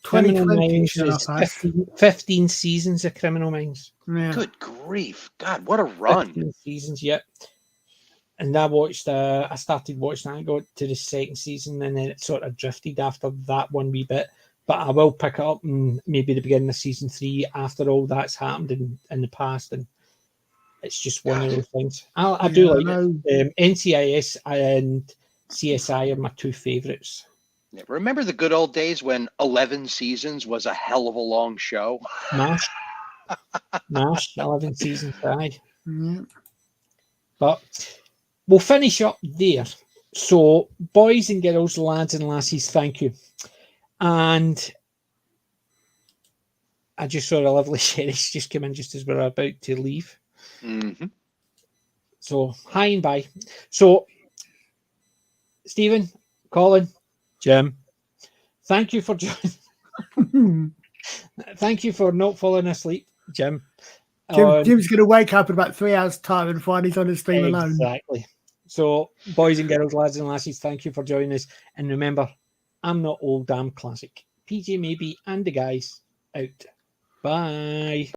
Criminal 2020 Minds is 15 seasons of Criminal Minds. Yeah. Good grief. God, what a run. 15 seasons, yep. And I started watching that. I got to the second season and then it sort of drifted after that one wee bit. But I will pick it up in maybe the beginning of season 3 after all that's happened in the past. And it's just one of those things. I do like it. NCIS and CSI are my 2 favourites. Yeah, remember the good old days when 11 seasons was a hell of a long show? MASH, 11 seasons, aye. Yeah. But we'll finish up there. So, boys and girls, lads and lassies, thank you. And I just saw a lovely sheriff just come in just as we're about to leave. Mm-hmm. So, hi and bye. So, Stephen, Colin, Jim, thank you for joining. Thank you for not falling asleep, Jim. Jim's going to wake up in about 3 hours' time and find he's on his stream alone. Exactly. So, boys and girls, lads and lassies, thank you for joining us. And remember, I'm not old, I'm classic. PJ Maybe and the guys out. Bye.